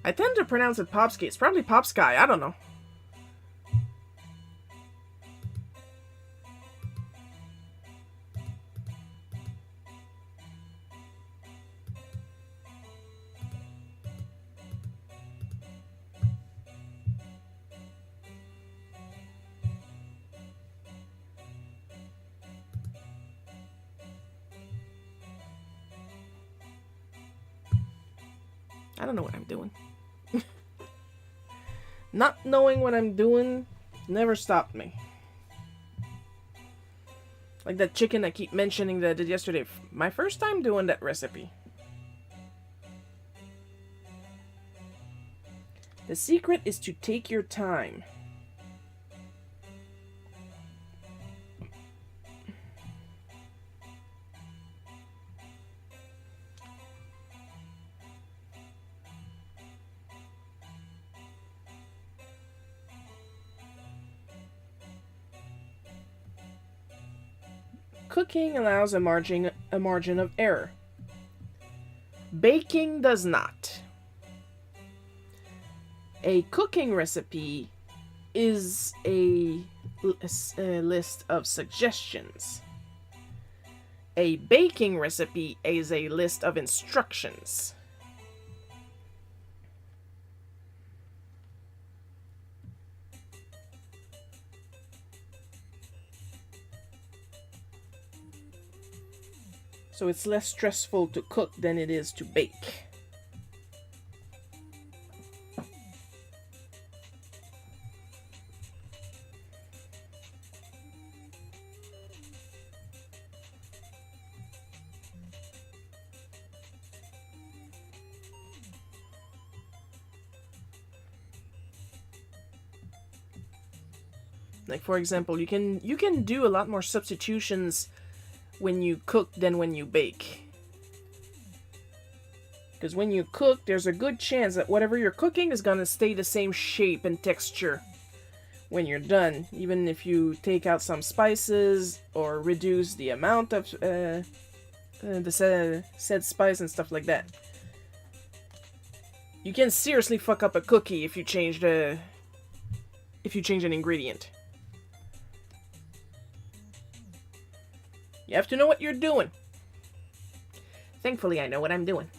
Speaker 1: I tend to pronounce it Popski. It's probably Popsky. I don't know. I don't know what I'm doing. Not knowing what I'm doing never stopped me. Like that chicken I keep mentioning that I did yesterday. My first time doing that recipe. The secret is to take your time. Cooking allows a margin of error. Baking does not. A cooking recipe is a list of suggestions. A baking recipe is a list of instructions. So it's less stressful to cook than it is to bake. Like for example, you can do a lot more substitutions when you cook than when you bake. Because when you cook, there's a good chance that whatever you're cooking is going to stay the same shape and texture when you're done. Even if you take out some spices or reduce the amount of the said spice and stuff like that. You can seriously fuck up a cookie if you change an ingredient. You have to know what you're doing. Thankfully, I know what I'm doing.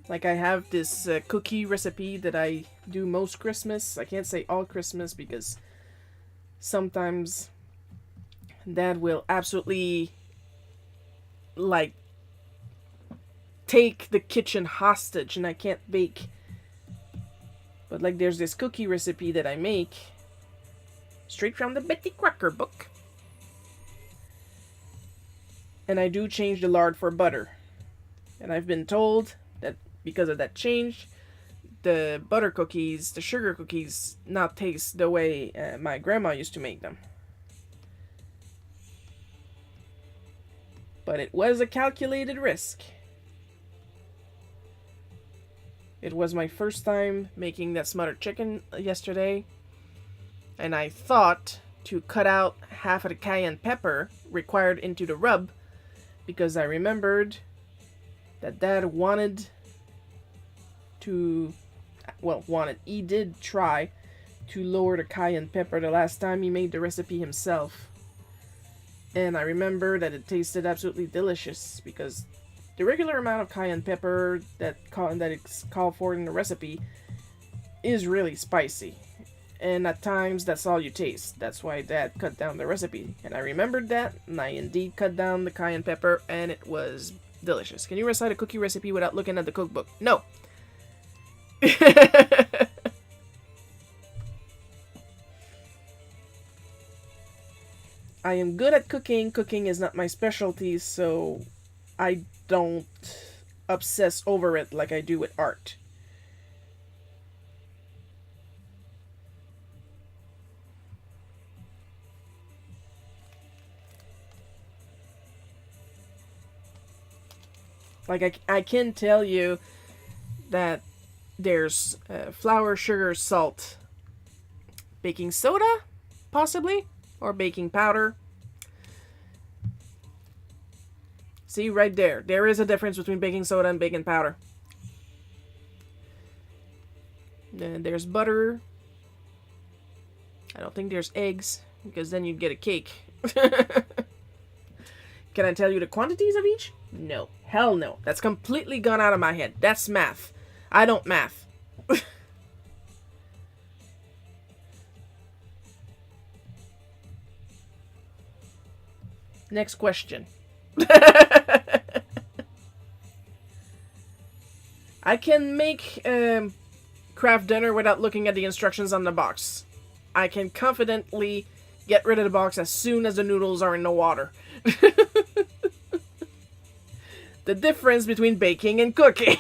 Speaker 1: Like, I have this cookie recipe that I do most Christmas. I can't say all Christmas because sometimes Dad will absolutely, like, take the kitchen hostage and I can't bake. But like there's this cookie recipe that I make straight from the Betty Crocker book. And I do change the lard for butter. And I've been told that because of that change, the butter cookies, the sugar cookies, not taste the way my grandma used to make them. But it was a calculated risk. It was my first time making that smothered chicken yesterday, and I thought to cut out half of the cayenne pepper required into the rub because I remembered that Dad he did try to lower the cayenne pepper the last time he made the recipe himself. And I remember that it tasted absolutely delicious because the regular amount of cayenne pepper that it's called for in the recipe is really spicy. And at times, that's all you taste. That's why Dad cut down the recipe. And I remembered that, and I indeed cut down the cayenne pepper, and it was delicious. Can you recite a cookie recipe without looking at the cookbook? No. I am good at cooking. Cooking is not my specialty, so I don't obsess over it like I do with art. Like, I can tell you that there's flour, sugar, salt, baking soda, possibly, or baking powder. See, right there. There is a difference between baking soda and baking powder. Then there's butter. I don't think there's eggs, because then you'd get a cake. Can I tell you the quantities of each? No. Hell no. That's completely gone out of my head. That's math. I don't math. Next question. I can make craft dinner without looking at the instructions on the box. I can confidently get rid of the box as soon as the noodles are in the water. The difference between baking and cooking.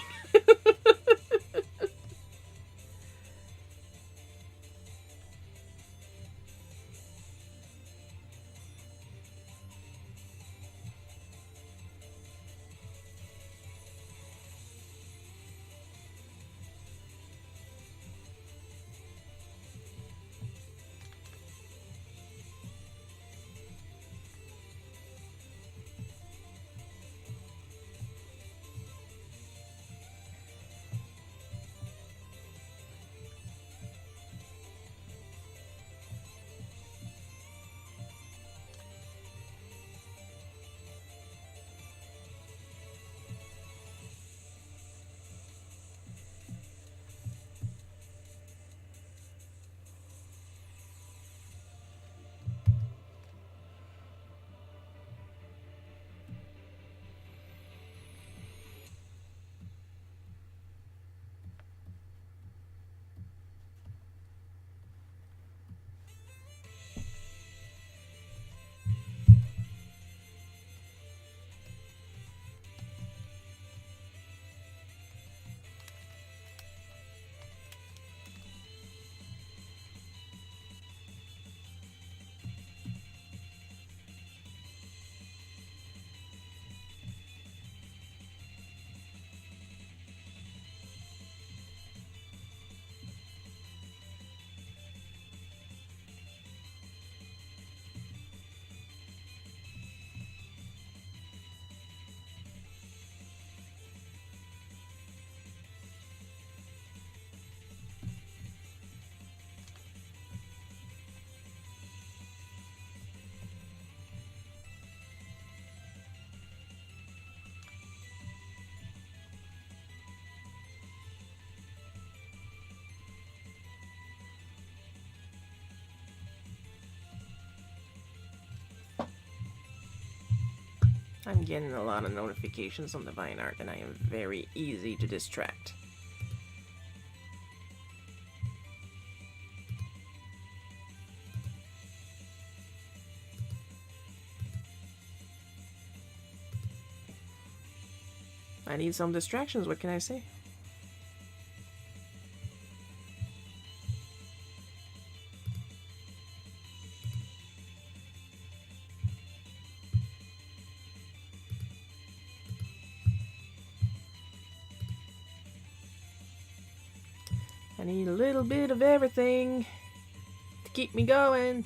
Speaker 1: I'm getting a lot of notifications on the Vine Art, and I am very easy to distract. I need some distractions, what can I say? I need a little bit of everything to keep me going.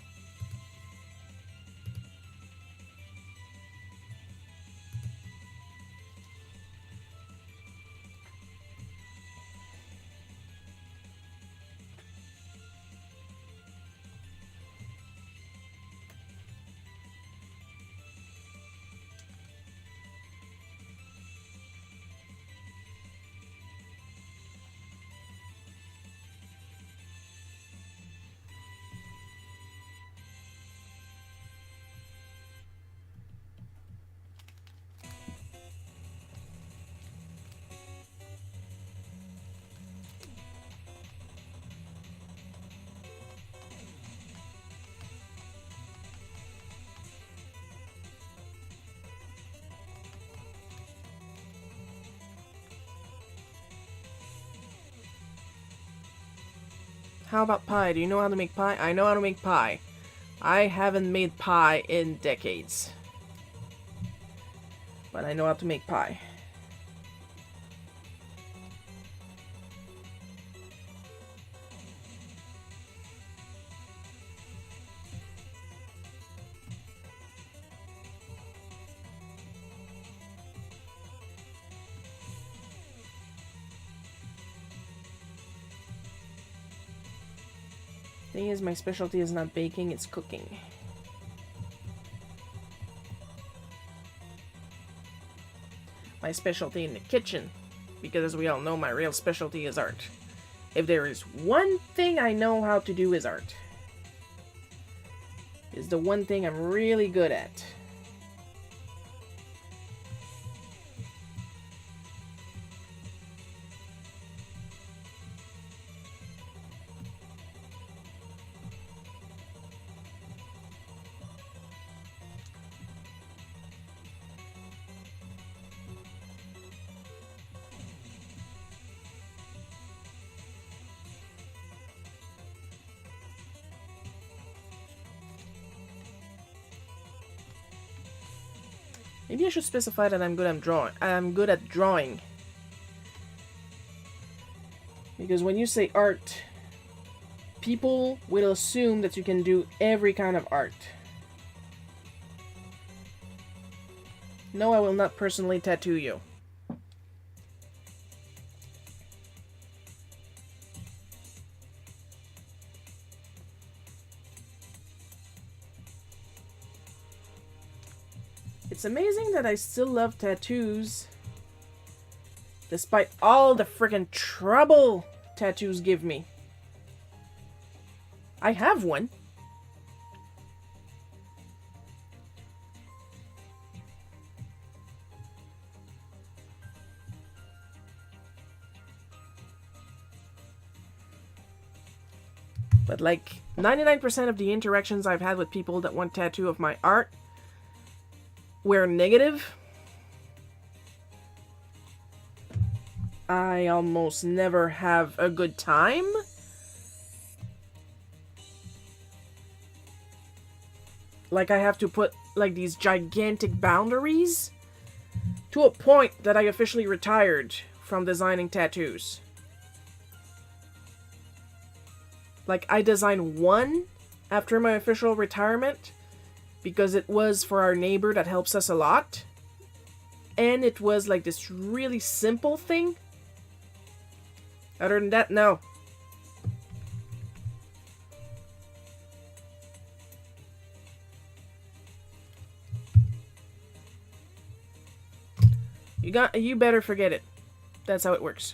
Speaker 1: How about pie? Do you know how to make pie? I know how to make pie. I haven't made pie in decades. But I know how to make pie. Thing is, my specialty is not baking, it's cooking. My specialty in the kitchen, because as we all know, my real specialty is art. If there is one thing I know how to do is art. It's the one thing I'm really good at. Maybe I should specify that I'm good at drawing. Because when you say art, people will assume that you can do every kind of art. No, I will not personally tattoo you. It's amazing that I still love tattoos, despite all the freaking trouble tattoos give me. I have one. But like 99% of the interactions I've had with people that want tattoo of my art were negative. I almost never have a good time. Like I have to put like these gigantic boundaries to a point that I officially retired from designing tattoos. Like I designed one after my official retirement because it was for our neighbor that helps us a lot. And it was like this really simple thing. Other than that, no. You better forget it. That's how it works.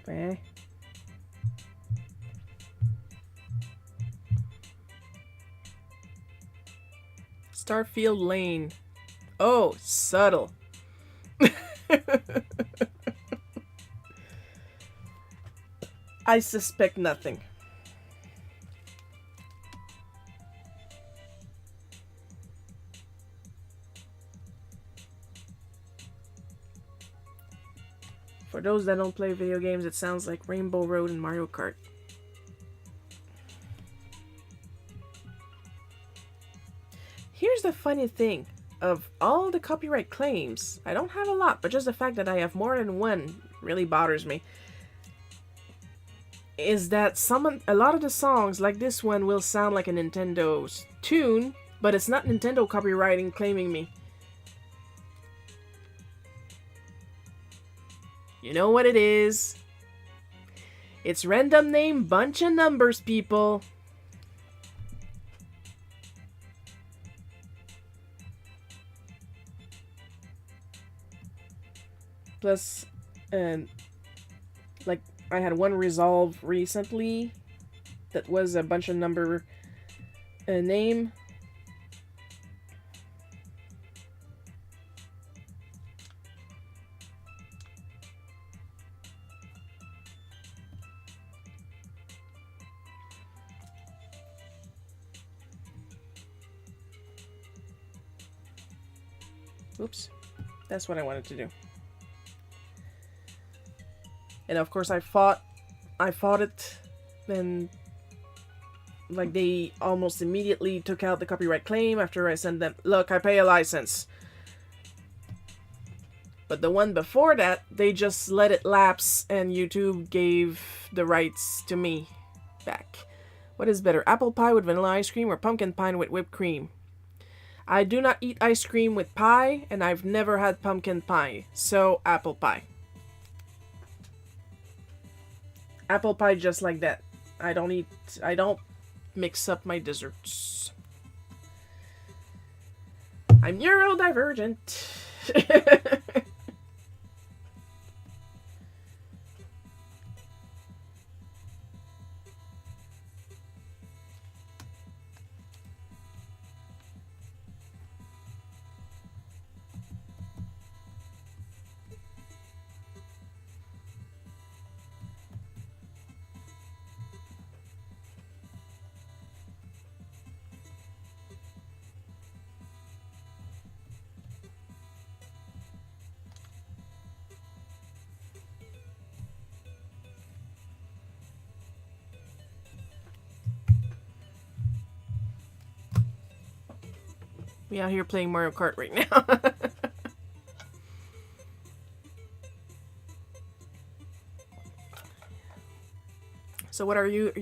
Speaker 1: Eh. Starfield Lane. Oh, subtle. I suspect nothing. For those that don't play video games, it sounds like Rainbow Road and Mario Kart. Here's the funny thing. Of all the copyright claims, I don't have a lot, but just the fact that I have more than one really bothers me. Is that a lot of the songs, like this one, will sound like a Nintendo's tune, but it's not Nintendo copywriting claiming me. You know what it is? It's random name, bunch of numbers, people. Plus, And like I had one resolve recently that was a bunch of number name. Oops. That's what I wanted to do. And of course I fought it, and like they almost immediately took out the copyright claim after I sent them, look, I pay a license. But the one before that, they just let it lapse and YouTube gave the rights to me back. What is better, apple pie with vanilla ice cream or pumpkin pie with whipped cream? I do not eat ice cream with pie, and I've never had pumpkin pie, so apple pie. Apple pie just like that. I don't mix up my desserts. I'm neurodivergent. We out here playing Mario Kart right now. So what are you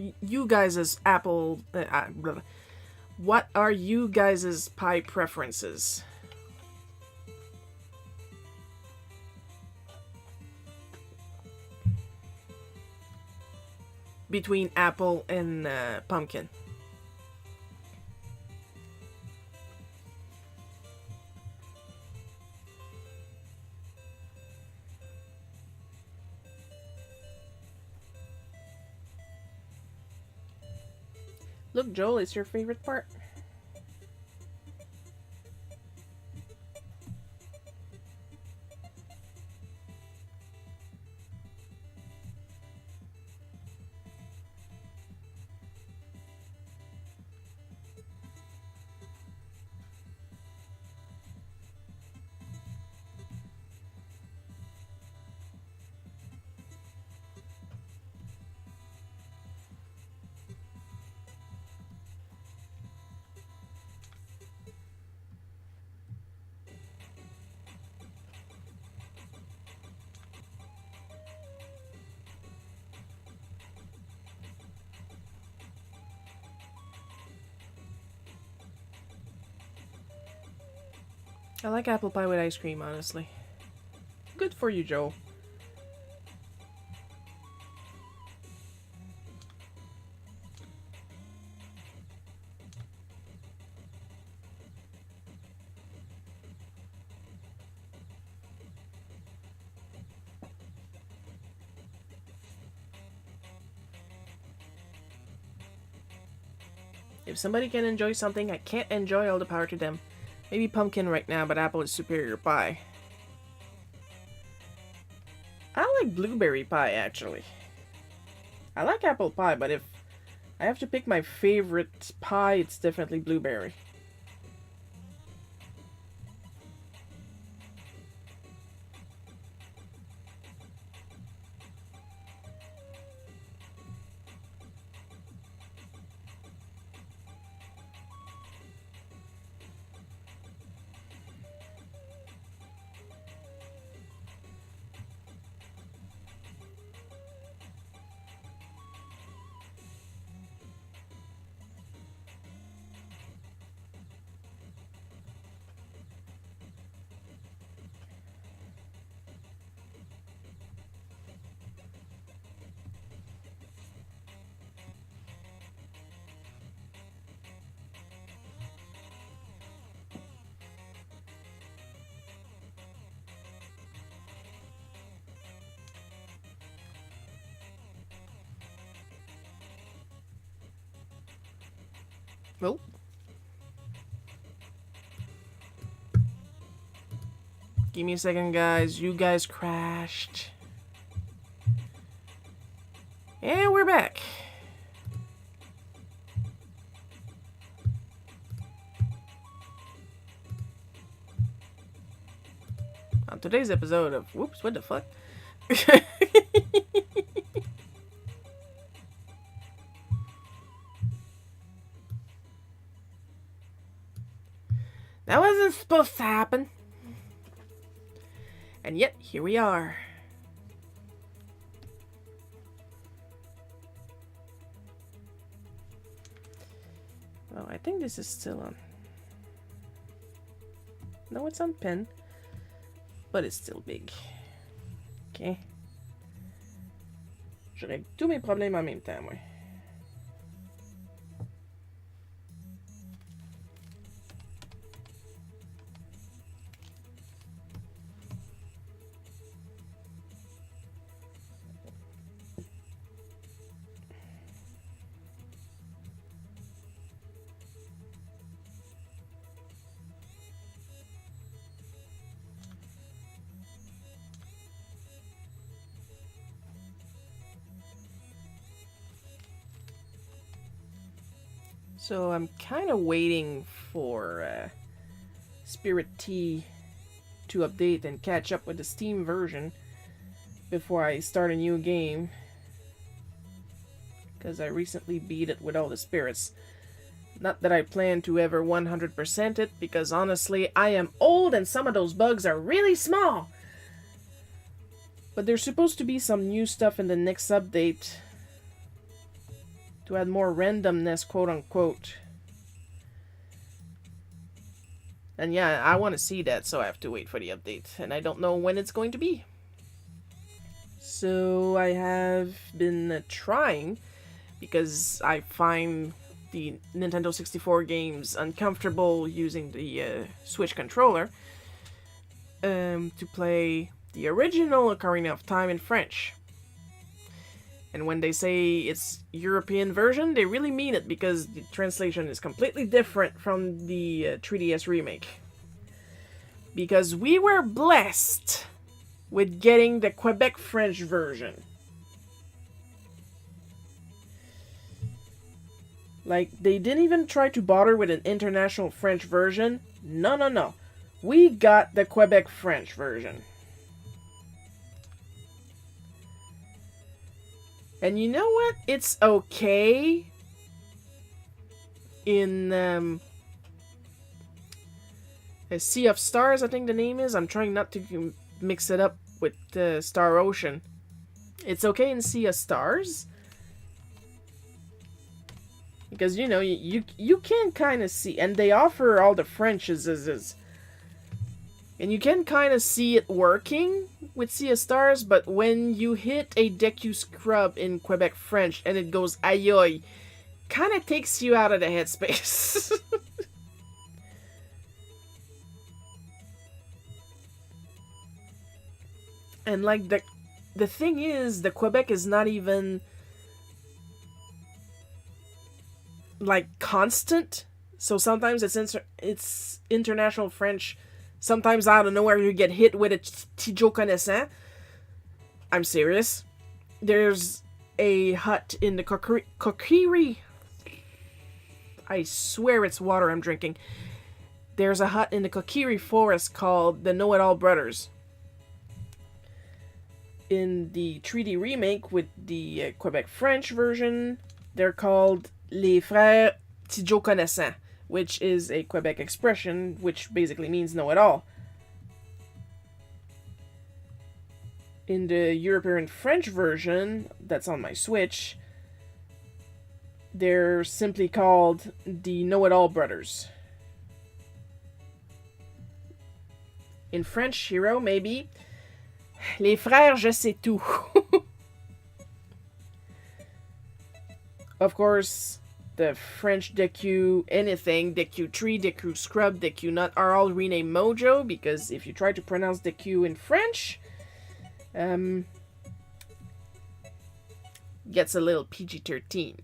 Speaker 1: guys' apple? What are you guys' pie preferences? Between apple and pumpkin. Look, Joel, it's your favorite part. I like apple pie with ice cream, honestly. Good for you, Joel. If somebody can enjoy something I can't enjoy, all the power to them. Maybe pumpkin right now, but apple is superior pie. I like blueberry pie, actually. I like apple pie, but if I have to pick my favorite pie, it's definitely blueberry. Oh. Give me a second, guys. You guys crashed. And we're back. On today's episode of... Whoops, what the fuck? That wasn't supposed to happen. And yet, here we are. Well, I think this is still on. No, it's on pen. But it's still big. Ok. Je règle tous mes problèmes en même temps, moi. So I'm kind of waiting for Spirit Tea to update and catch up with the Steam version before I start a new game. Because I recently beat it with all the spirits. Not that I plan to ever 100% it, because honestly, I am old and some of those bugs are really small. But there's supposed to be some new stuff in the next update to add more randomness, quote-unquote. And yeah, I want to see that, so I have to wait for the update. And I don't know when it's going to be. So I have been trying, because I find the Nintendo 64 games uncomfortable using the Switch controller, to play the original Ocarina of Time in French. And when they say it's European version, they really mean it, because the translation is completely different from the 3DS remake. Because we were blessed with getting the Quebec French version. Like, they didn't even try to bother with an international French version. No. We got the Quebec French version. And you know what? It's okay in a Sea of Stars, I think the name is. I'm trying not to mix it up with Star Ocean. It's okay in Sea of Stars. Because, you know, you can kind of see, and they offer all the Frenches as and you can kind of see it working with Sea of Stars, but when you hit a Deku Scrub in Quebec French and it goes ayoy, kind of takes you out of the headspace. And like the thing is, the Quebec is not even like constant. So sometimes it's international French. Sometimes out of nowhere you get hit with a Tijo connaissant. I'm serious. There's a hut in the Kokiri. I swear it's water I'm drinking. There's a hut in the Kokiri forest called the Know-It-All Brothers. In the 3D remake with the Quebec French version, they're called Les Frères Tijo Connaissant, which is a Quebec expression, which basically means know-it-all. In the European French version, that's on my Switch, they're simply called the Know-It-All Brothers. In French, Hero, maybe, Les Frères Je Sais Tout. Of course, the French Deku anything, Deku Tree, Deku Scrub, Deku Nut are all renamed Mojo, because if you try to pronounce Deku in French, gets a little PG-13.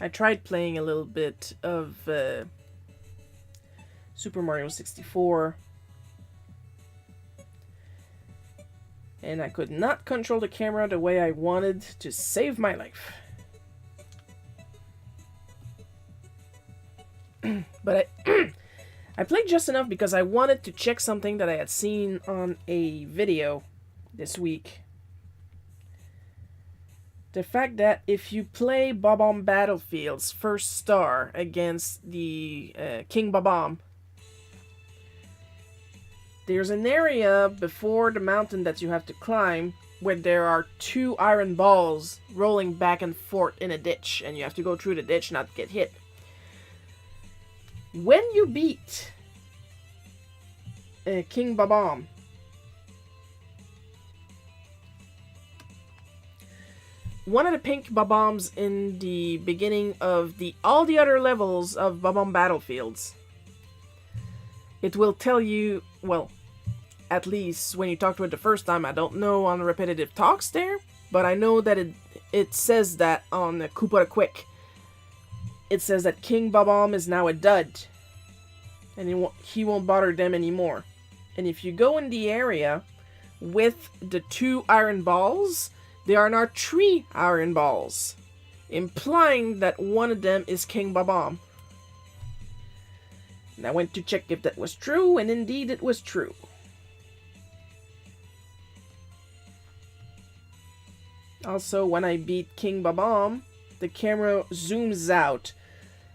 Speaker 1: I tried playing a little bit of Super Mario 64, and I could not control the camera the way I wanted to save my life. But I played just enough because I wanted to check something that I had seen on a video this week. The fact that if you play Bob-omb Battlefield's first star against the King Bob-omb, there's an area before the mountain that you have to climb where there are 2 iron balls rolling back and forth in a ditch, and you have to go through the ditch not to get hit. When you beat King Bob-omb, one of the pink Bob-ombs in the beginning of all the other levels of Bob-omb Battlefields, it will tell you, well, at least when you talk to it the first time, I don't know on repetitive talks there, but I know that it says that on the Koopa the Quick. It says that King Bob-omb is now a dud, and he won't bother them anymore. And if you go in the area with the 2 iron balls, there are now 3 iron balls, implying that one of them is King Bob-omb. And I went to check if that was true, and indeed it was true. Also, when I beat King Bob-omb, the camera zooms out,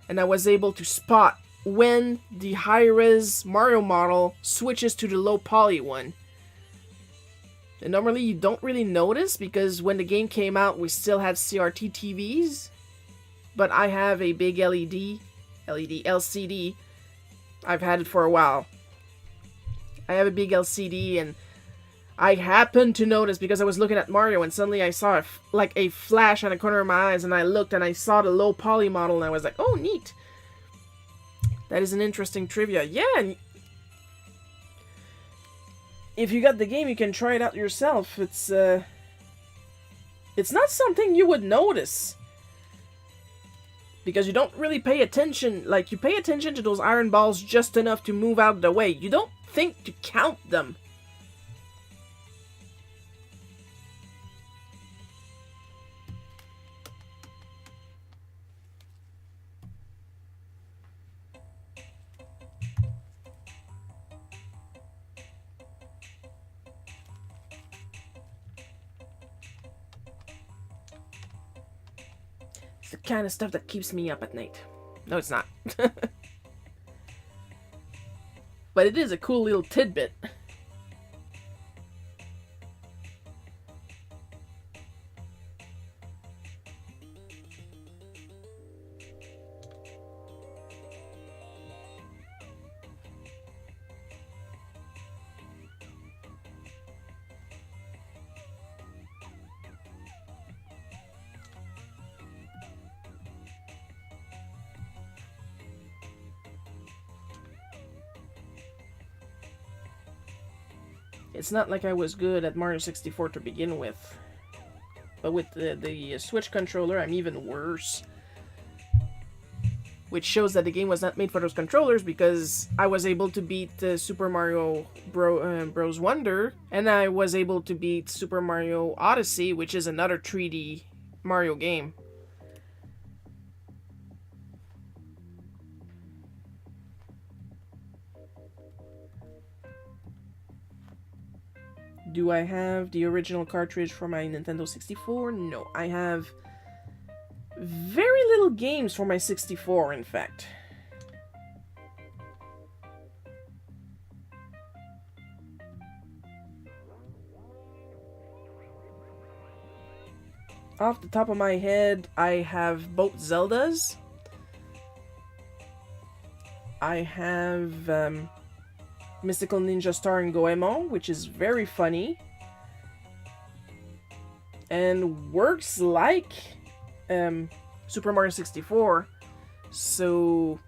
Speaker 1: and I was able to spot when the high-res Mario model switches to the low-poly one. And normally you don't really notice because when the game came out we still had CRT TVs. But I have a big LCD. I've had it for a while. I have a big LCD and I happened to notice because I was looking at Mario and suddenly I saw a flash on the corner of my eyes and I looked and I saw the low poly model and I was like, oh neat. That is an interesting trivia. Yeah, and if you got the game, you can try it out yourself. It's not something you would notice. Because you don't really pay attention. Like, you pay attention to those iron balls just enough to move out of the way. You don't think to count them. It's the kind of stuff that keeps me up at night. No, it's not. But it is a cool little tidbit. It's not like I was good at Mario 64 to begin with. But with the Switch controller, I'm even worse. Which shows that the game was not made for those controllers because I was able to beat Super Mario Bros. Wonder, and I was able to beat Super Mario Odyssey, which is another 3D Mario game. Do I have the original cartridge for my Nintendo 64? No, I have very little games for my 64, in fact. Off the top of my head, I have both Zeldas. I have Mystical Ninja Star and Goemon, which is very funny. And works like Super Mario 64. So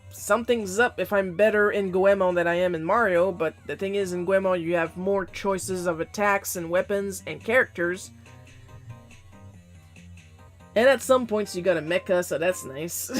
Speaker 1: something's up if I'm better in Goemon than I am in Mario. But the thing is, in Goemon you have more choices of attacks and weapons and characters. And at some points you got a mecha, so that's nice.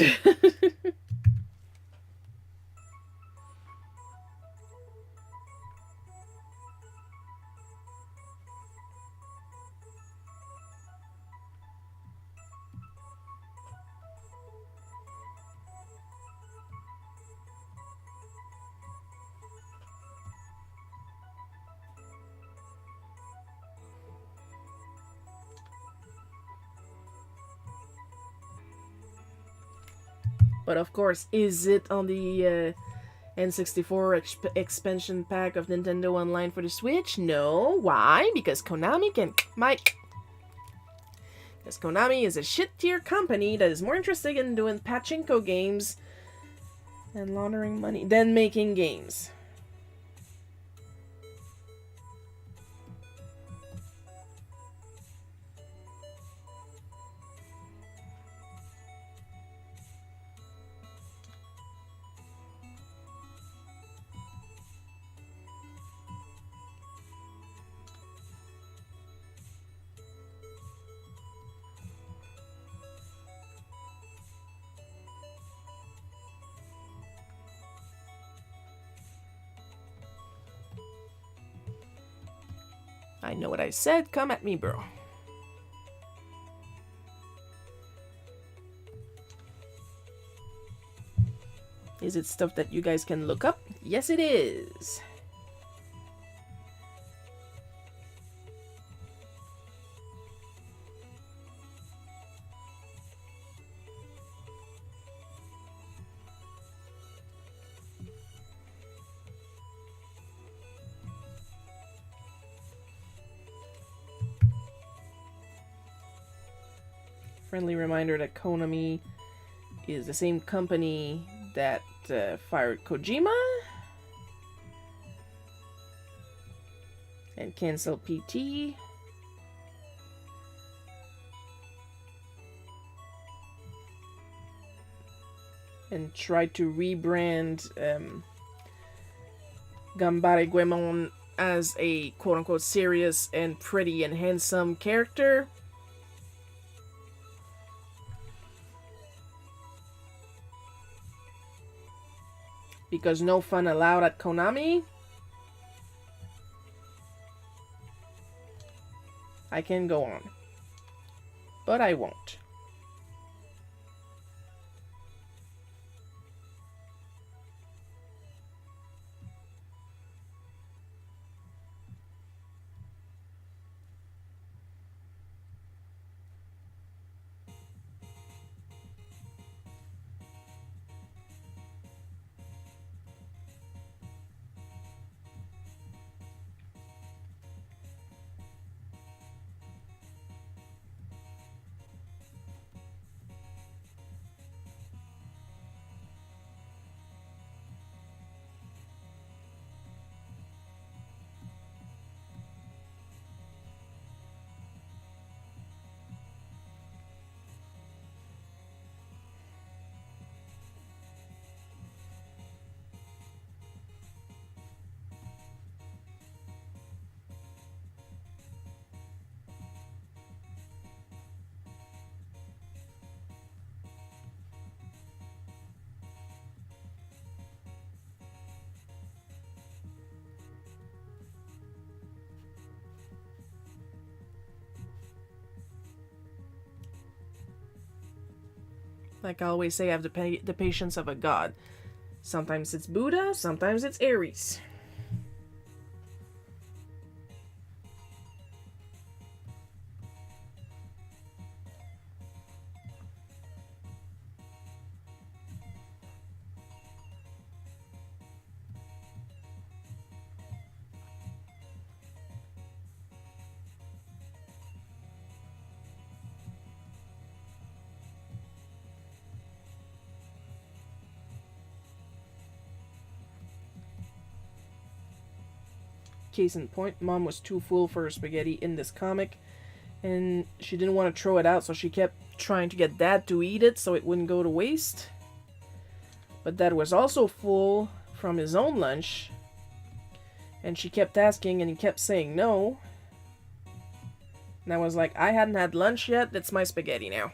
Speaker 1: But of course, is it on the N64 expansion pack of Nintendo Online for the Switch? No. Why? Because Konami can... Mike. Because Konami is a shit-tier company that is more interested in doing pachinko games and laundering money than making games. I know what I said. Come at me, bro. Is it stuff that you guys can look up? Yes, it is. Friendly reminder that Konami is the same company that fired Kojima and canceled PT. And tried to rebrand Gambare Goemon as a quote-unquote serious and pretty and handsome character. Because no fun allowed at Konami. I can go on. But I won't. Like I always say, I have the patience of a god. Sometimes it's Buddha, sometimes it's Ares. Case in point, Mom was too full for her spaghetti in this comic, and she didn't want to throw it out, so she kept trying to get Dad to eat it so it wouldn't go to waste. But Dad was also full from his own lunch, and she kept asking, and he kept saying no. And I was like, I hadn't had lunch yet, that's my spaghetti now.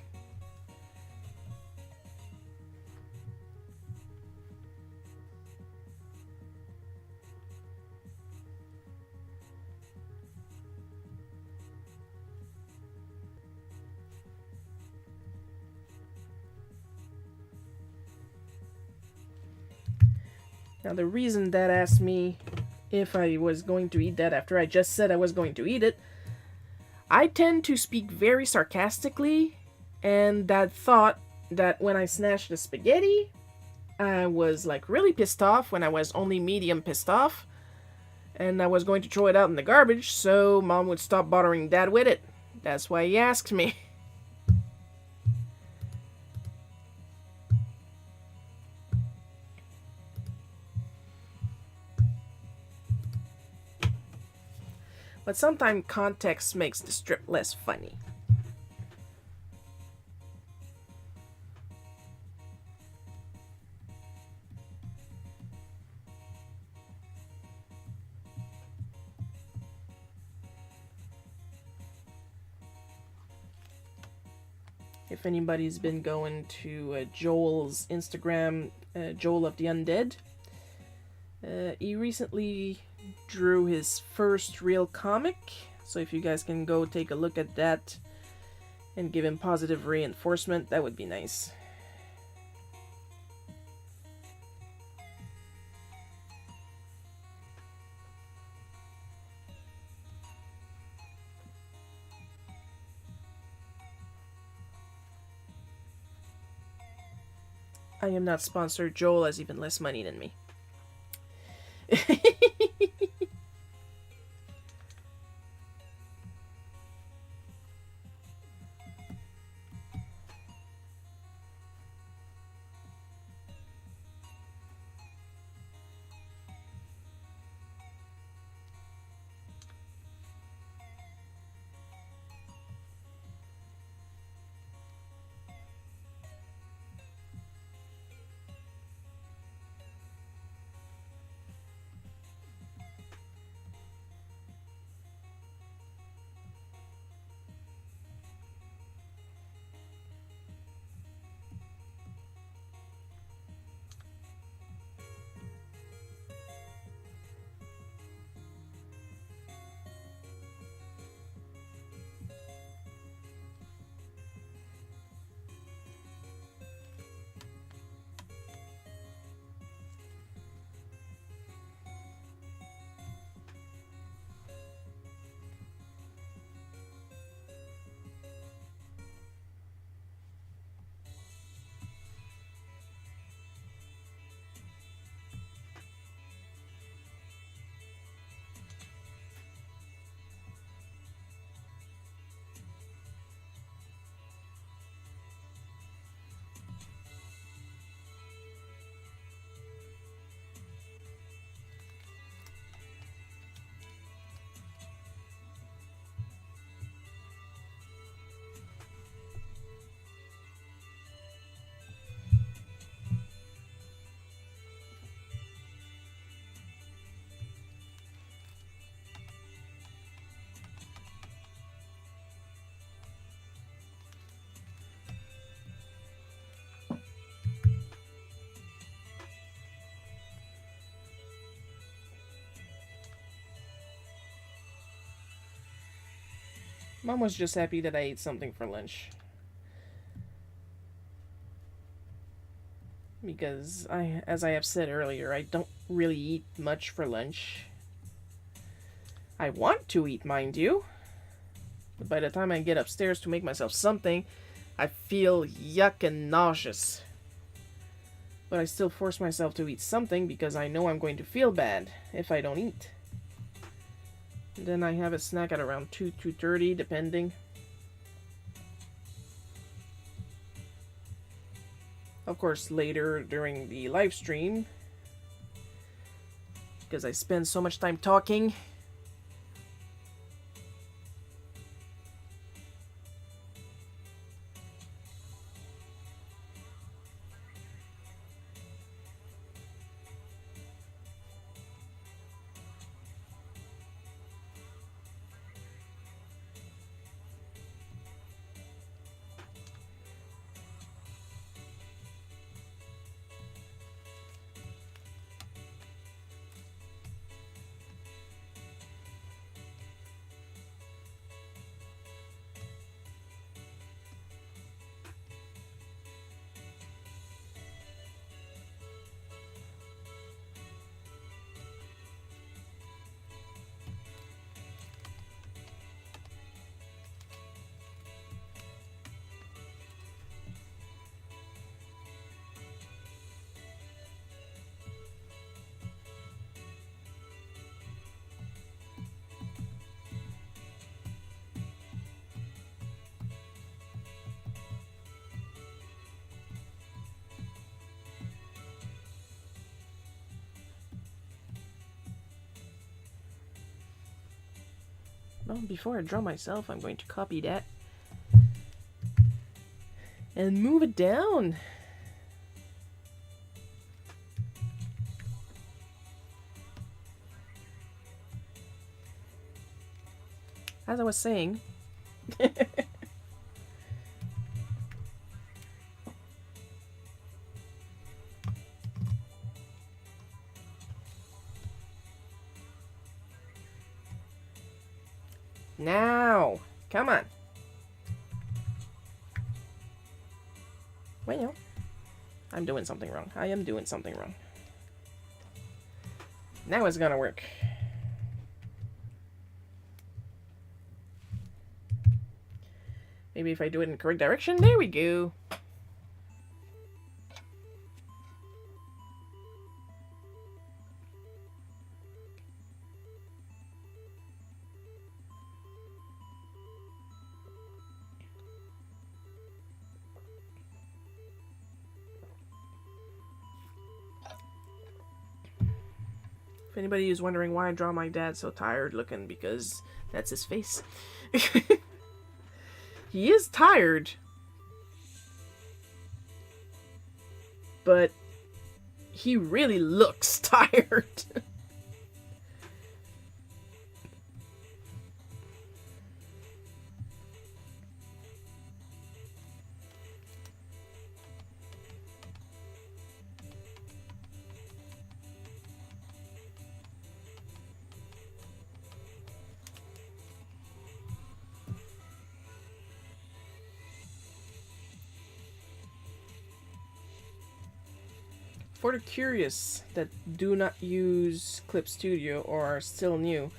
Speaker 1: Now, the reason Dad asked me if I was going to eat that after I just said I was going to eat it, I tend to speak very sarcastically, and Dad thought that when I snatched the spaghetti, I was like really pissed off when I was only medium pissed off, and I was going to throw it out in the garbage so Mom would stop bothering Dad with it. That's why he asked me. But sometimes context makes the strip less funny. If anybody's been going to Joel's Instagram, Joel of the Undead, he recently drew his first real comic. So if you guys can go take a look at that and give him positive reinforcement, that would be nice. I am not sponsored. Joel has even less money than me. Mom was just happy that I ate something for lunch. Because as I have said earlier, I don't really eat much for lunch. I want to eat, mind you. But by the time I get upstairs to make myself something, I feel yuck and nauseous. But I still force myself to eat something because I know I'm going to feel bad if I don't eat. Then I have a snack at around 2:30, depending. Of course, later during the live stream, because I spend so much time talking. Well, before I draw myself, I'm going to copy that and move it down. As I was saying, now, come on. Well, I'm doing something wrong. I am doing something wrong. Now it's gonna work. Maybe if I do it in the correct direction, there we go. If anybody is wondering why I draw my dad so tired looking, because that's his face. He is tired, but he really looks tired. For the curious that do not use Clip Studio or are still new,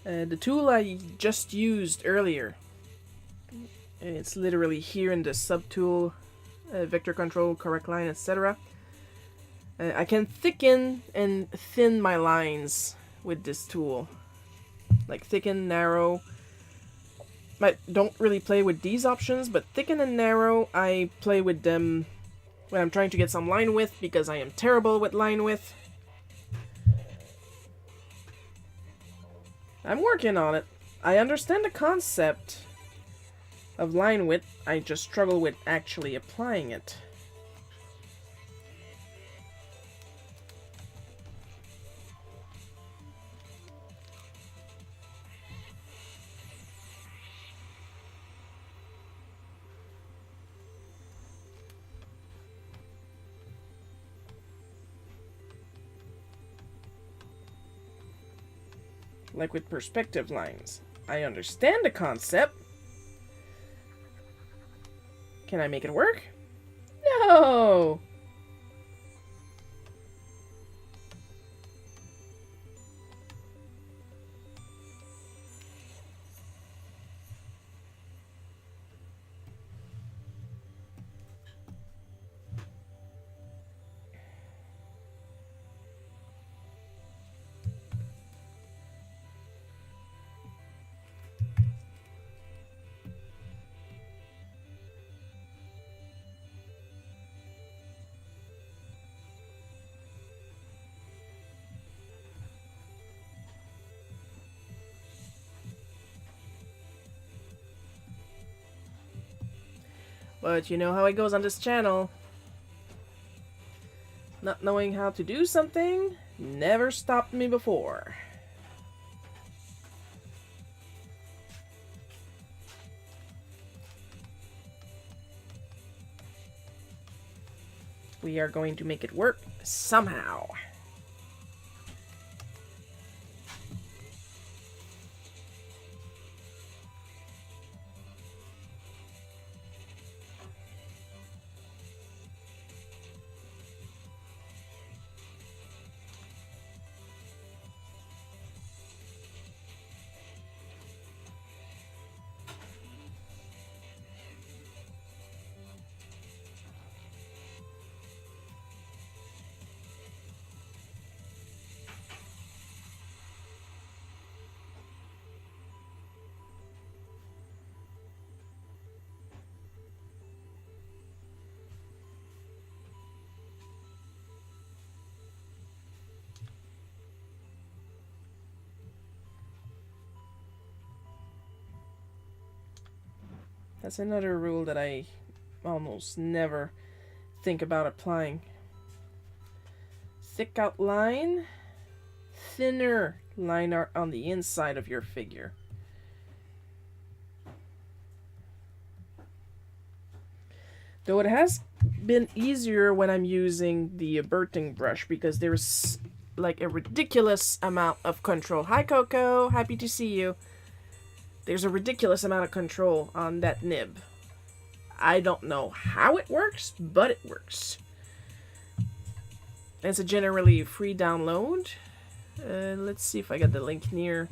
Speaker 1: the tool I just used earlier, it's literally here in the subtool, vector control, correct line, etc. I can thicken and thin my lines with this tool. Like thicken, narrow. I don't really play with these options, but thicken and narrow, I play with them when I'm trying to get some line width, because I am terrible with line width. I'm working on it. I understand the concept of line width, I just struggle with actually applying it. Like with perspective lines, I understand the concept. Can I make it work? No! But you know how it goes on this channel. Not knowing how to do something never stopped me before. We are going to make it work somehow. That's another rule that I almost never think about applying. Thick outline, thinner line art on the inside of your figure. Though it has been easier when I'm using the averting brush because there's like a ridiculous amount of control. Hi Coco, happy to see you. There's a ridiculous amount of control on that nib. I don't know how it works, but it works. And it's a generally free download. Let's see if I got the link near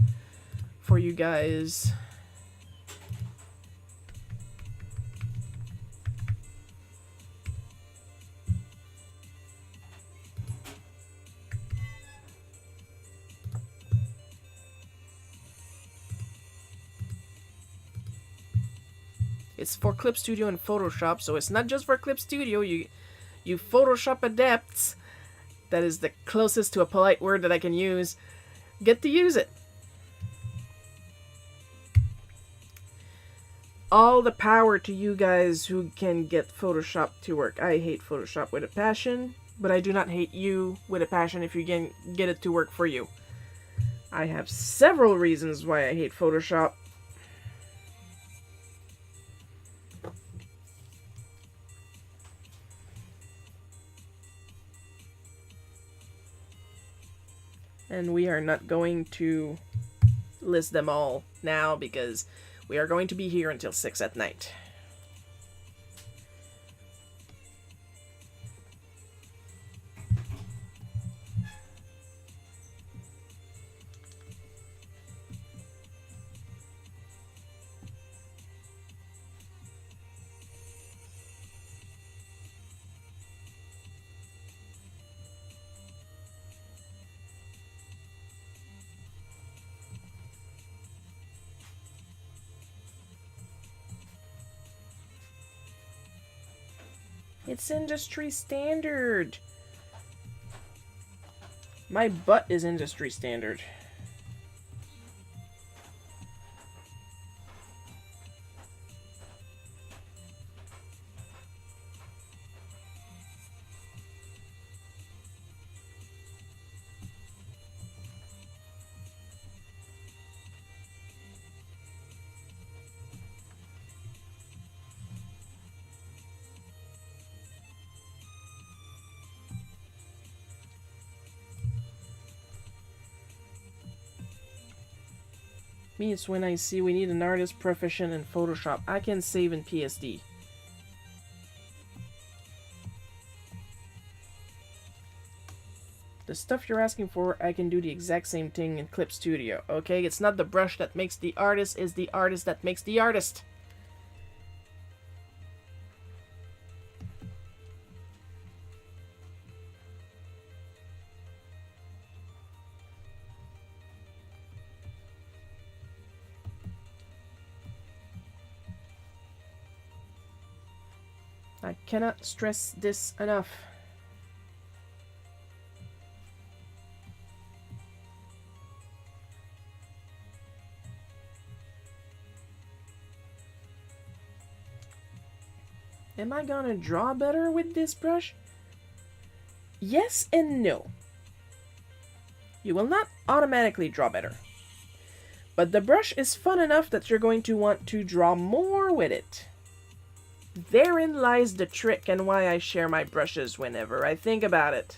Speaker 1: for you guys. It's for Clip Studio and Photoshop, so it's not just for Clip Studio. You Photoshop adepts, that is the closest to a polite word that I can use, get to use it. All the power to you guys who can get Photoshop to work. I hate Photoshop with a passion, but I do not hate you with a passion if you can get it to work for you. I have several reasons why I hate Photoshop. And we are not going to list them all now because we are going to be here until 6 at night. It's industry standard. My butt is industry standard. Me, it's when I see we need an artist proficient in Photoshop. I can save in PSD. The stuff you're asking for, I can do the exact same thing in Clip Studio. Okay, it's not the brush that makes the artist, it's the artist that makes the artist. I cannot stress this enough. Am I gonna draw better with this brush? Yes and no. You will not automatically draw better. But the brush is fun enough that you're going to want to draw more with it. Therein lies the trick and why I share my brushes whenever I think about it.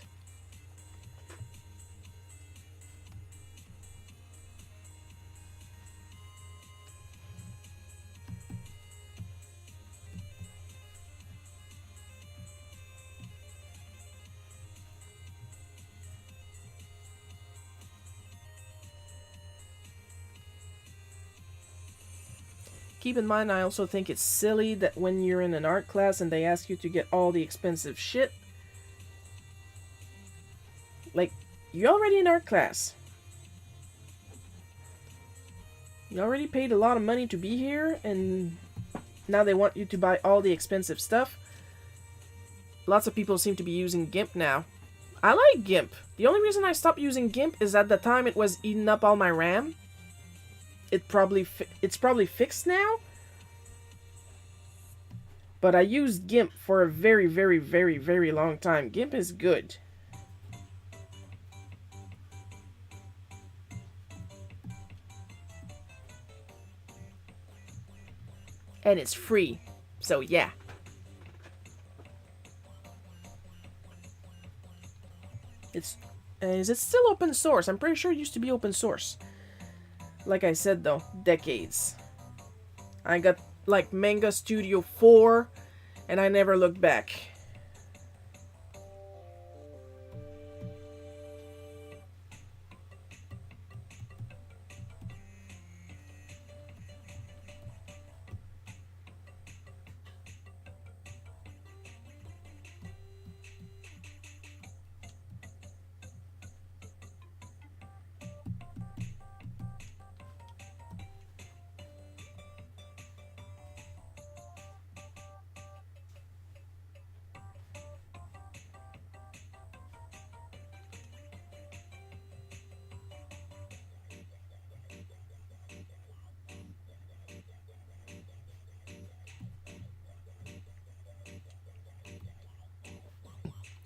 Speaker 1: Keep in mind, I also think it's silly that when you're in an art class and they ask you to get all the expensive shit, like, you're already in art class. You already paid a lot of money to be here, and now they want you to buy all the expensive stuff. Lots of people seem to be using GIMP now. I like GIMP. The only reason I stopped using GIMP is at the time it was eating up all my RAM. It's probably fixed now. But I used GIMP for a very, very, very, very long time. GIMP is good. And it's free. So yeah. Is it still open source? I'm pretty sure it used to be open source. Like I said though, decades. I got like Manga Studio 4 and I never looked back.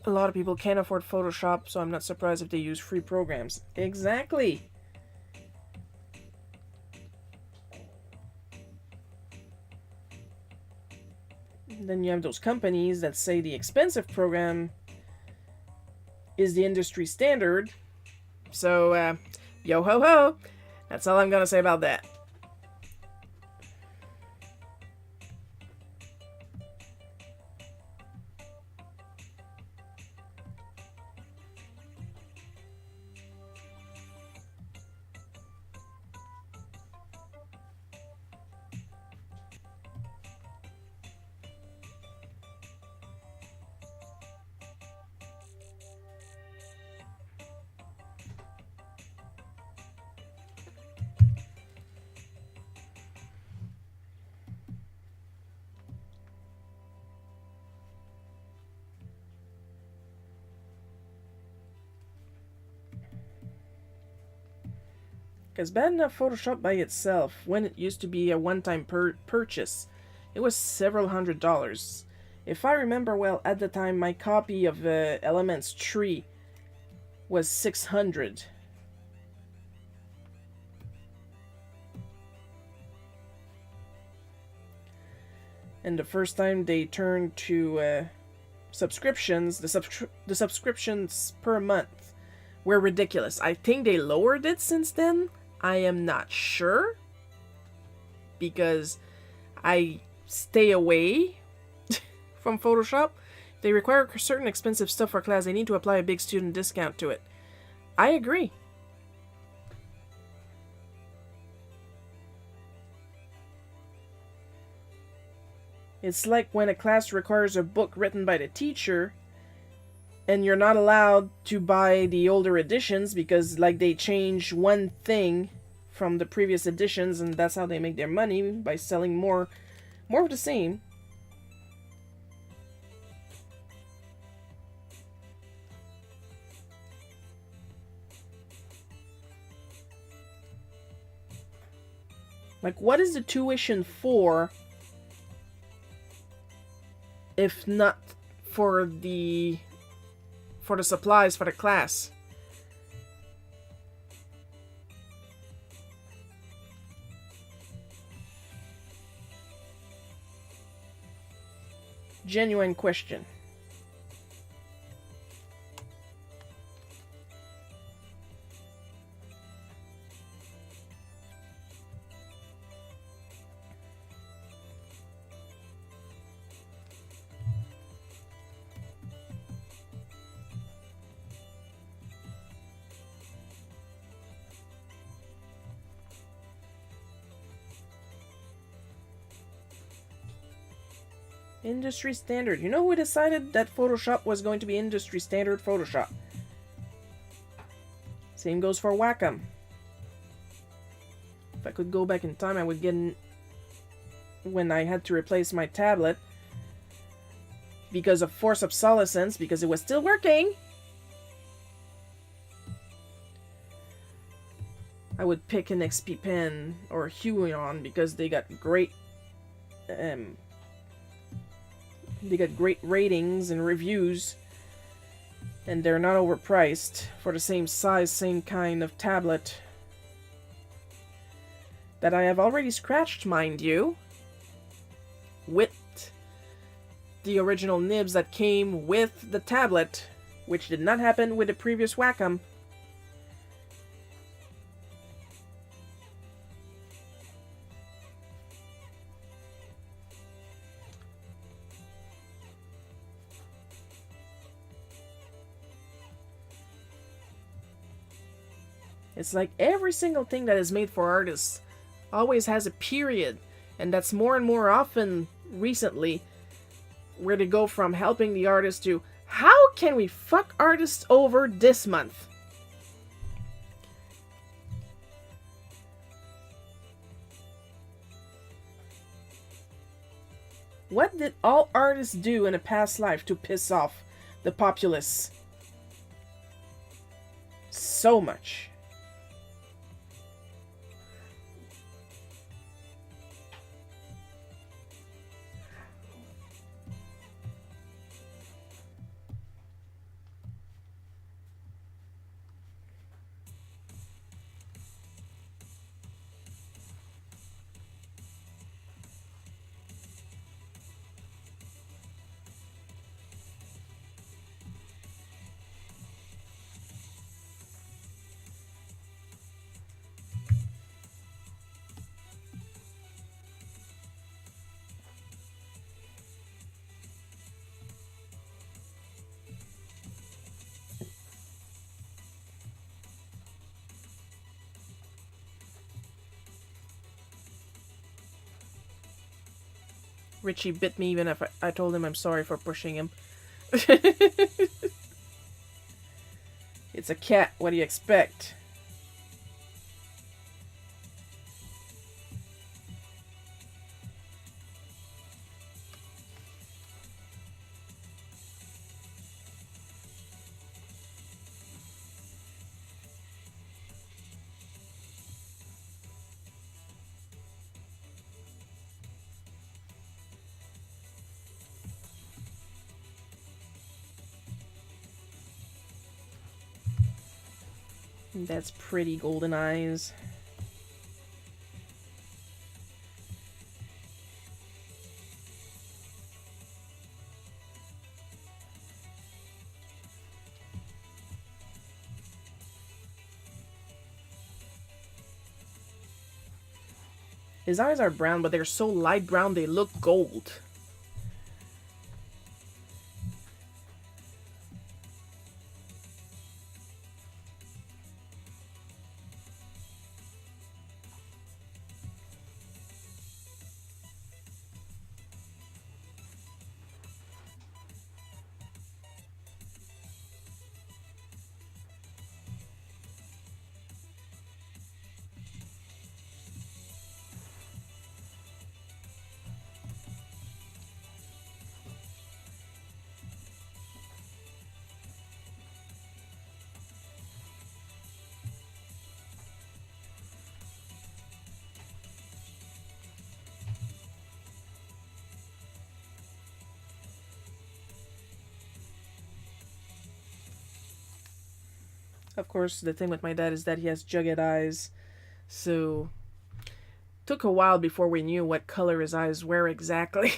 Speaker 1: A lot of people can't afford Photoshop, so I'm not surprised if they use free programs. Exactly! Then you have those companies that say the expensive program is the industry standard. So, yo ho ho! That's all I'm gonna say about that. Because bad enough Photoshop by itself, when it used to be a one-time purchase, it was several $100s. If I remember well, at the time, my copy of Elements Tree was $600. And the first time they turned to subscriptions, the subscriptions per month were ridiculous. I think they lowered it since then. I am not sure, because I stay away from Photoshop. If they require certain expensive stuff for class, they need to apply a big student discount to it. I agree. It's like when a class requires a book written by the teacher, and you're not allowed to buy the older editions because, like, they change one thing from the previous editions, and that's how they make their money, by selling more of the same. Like, what is the tuition for if not for the supplies for the class? Genuine question. Industry standard. You know who decided that Photoshop was going to be industry standard Photoshop? Same goes for Wacom. If I could go back in time, I would get in when I had to replace my tablet because of forced obsolescence, because it was still working. I would pick an XP Pen or Huion because they got great They get great ratings and reviews, and they're not overpriced for the same size, same kind of tablet that I have already scratched, mind you, with the original nibs that came with the tablet, which did not happen with the previous Wacom. It's like every single thing that is made for artists always has a period, and that's more and more often recently, where they go from helping the artist to how can we fuck artists over this month? What did all artists do in a past life to piss off the populace so much? Richie bit me even if I told him I'm sorry for pushing him. It's a cat, what do you expect? That's pretty, golden eyes. His eyes are brown, but they're so light brown they look gold. Of course, the thing with my dad is that he has jugged eyes, so took a while before we knew what color his eyes were exactly.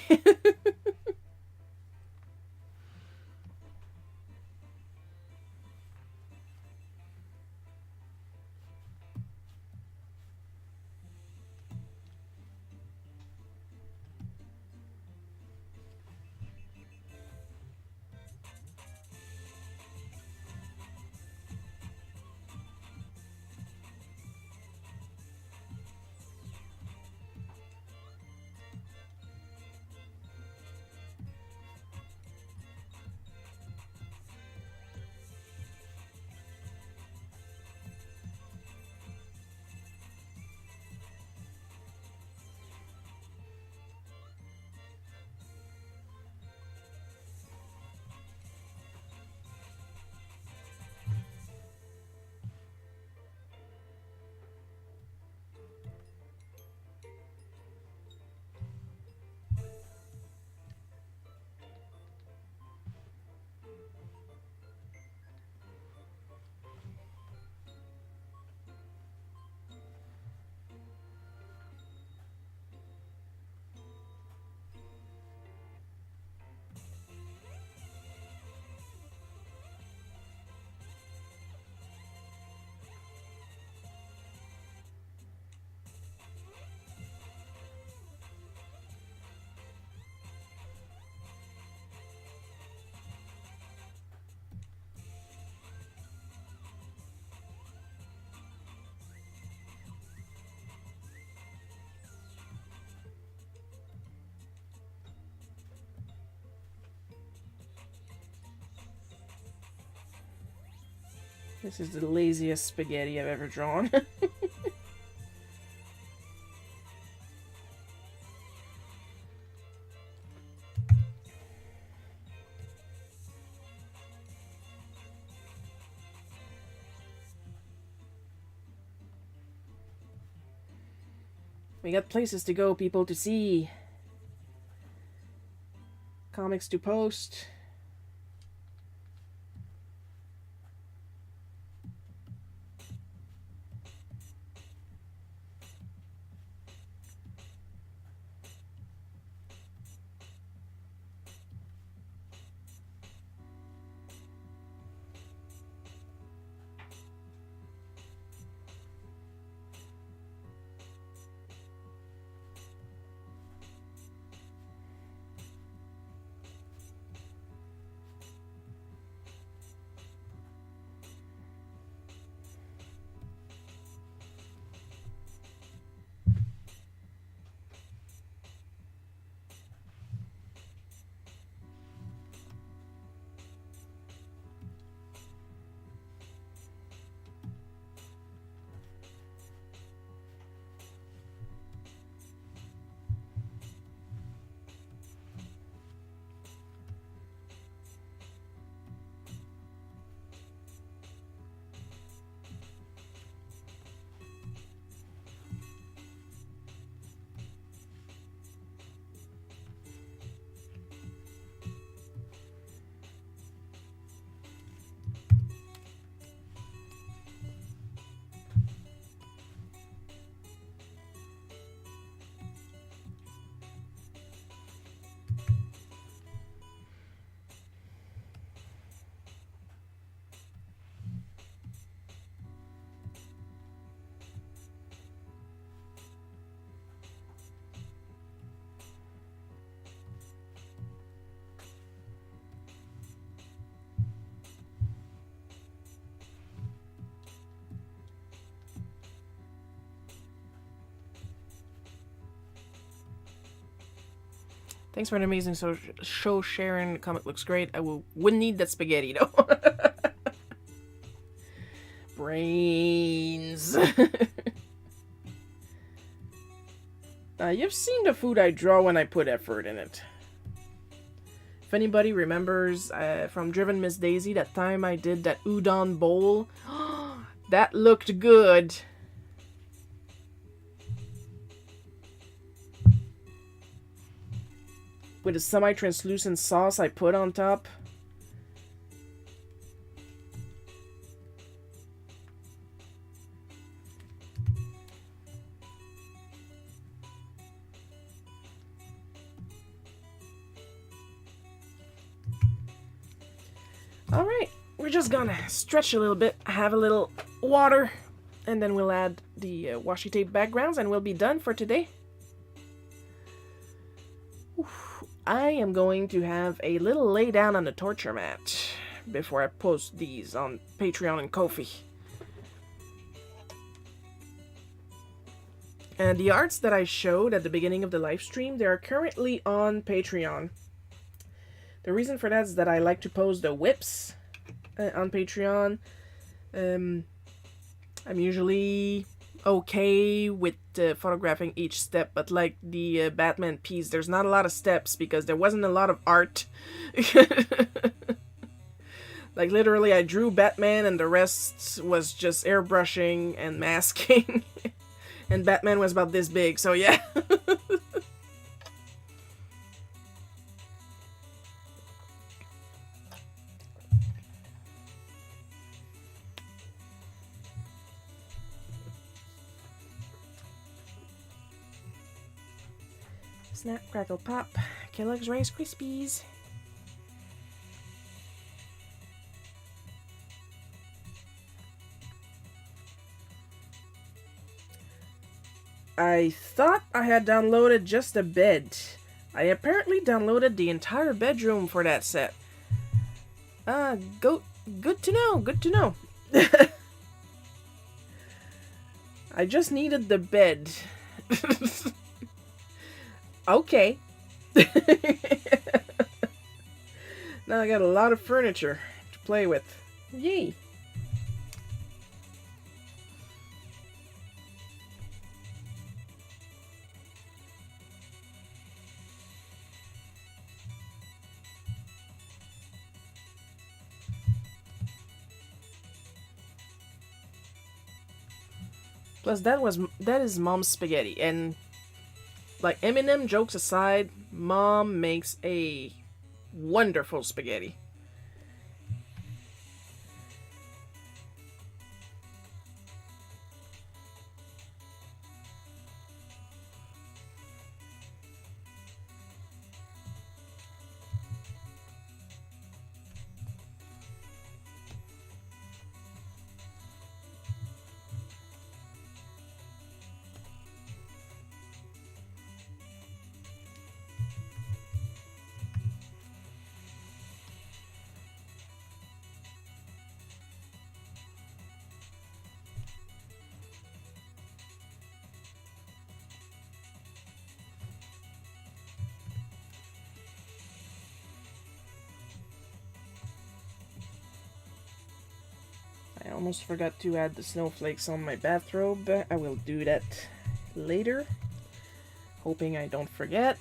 Speaker 1: This is the laziest spaghetti I've ever drawn. We got places to go, people to see. Comics to post. Thanks for an amazing show, Sharon. The comic looks great. I wouldn't need that spaghetti, though. Brains. You've seen the food I draw when I put effort in it. If anybody remembers from Driven Miss Daisy, that time I did that udon bowl, that looked good. With a semi-translucent sauce I put on top. Alright, we're just gonna stretch a little bit, have a little water, and then we'll add the washi tape backgrounds and we'll be done for today. I am going to have a little lay down on the torture mat before I post these on Patreon and Ko-fi. And the arts that I showed at the beginning of the live stream, they are currently on Patreon. The reason for that is that I like to post the whips on Patreon. I'm usually okay with photographing each step, but like the Batman piece, there's not a lot of steps because there wasn't a lot of art. Like literally I drew Batman and the rest was just airbrushing and masking. And Batman was about this big, so yeah. Snap, crackle, pop. Kellogg's Rice Krispies. I thought I had downloaded just a bed. I apparently downloaded the entire bedroom for that set. Good to know, good to know. I just needed the bed. Okay. Now I got a lot of furniture to play with. Yay. Plus, that is mom's spaghetti, and like Eminem jokes aside, mom makes a wonderful spaghetti. I almost forgot to add the snowflakes on my bathrobe. I will do that later, hoping I don't forget.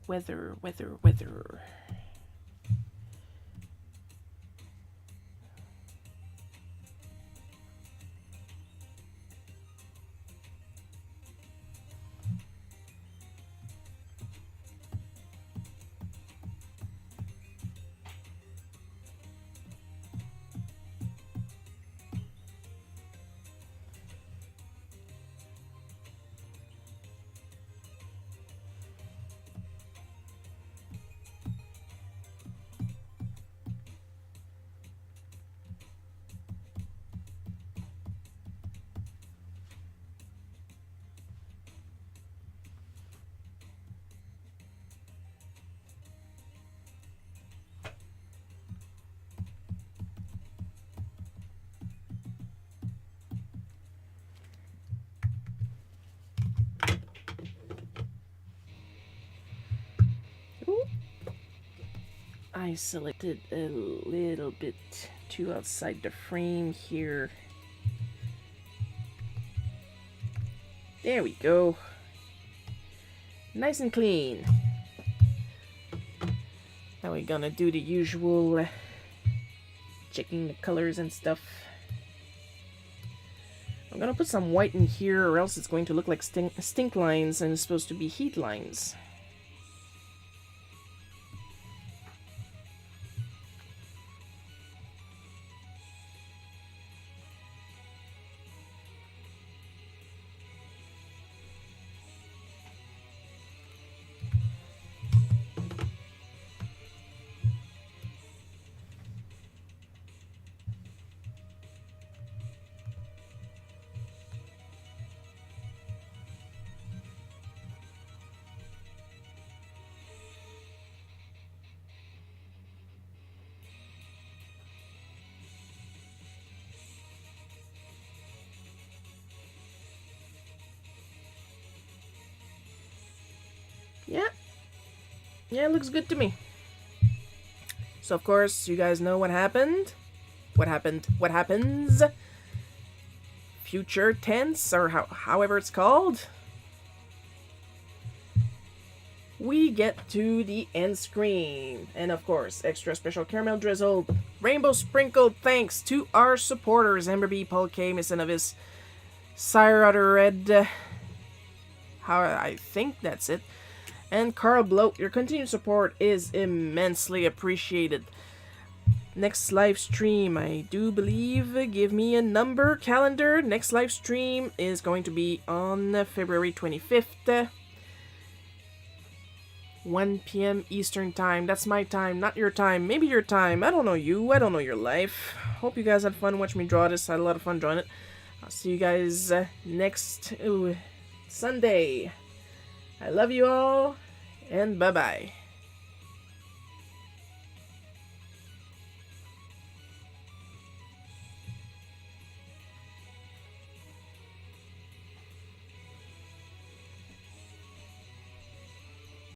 Speaker 1: Weather, weather, weather. I selected a little bit too outside the frame here. There we go. Nice and clean. Now we're gonna do the usual checking the colors and stuff. I'm gonna put some white in here or else it's going to look like stink lines and it's supposed to be heat lines. Yeah, it looks good to me. So of course, you guys know what happened. What happens? Future tense, or however it's called. we get to the end screen. And of course, extra special caramel drizzled, rainbow sprinkled thanks to our supporters, Amber B, Paul K, Miss Novice, Sire Otter Red, how I think that's it, and Carl Bloat. Your continued support is immensely appreciated. Next live stream, I do believe, give me a number, calendar. Next live stream is going to be on February 25th. 1 p.m. Eastern Time. That's my time, not your time. Maybe your time. I don't know you. I don't know your life. Hope you guys had fun watching me draw this. I had a lot of fun drawing it. I'll see you guys next Sunday. I love you all, and bye-bye.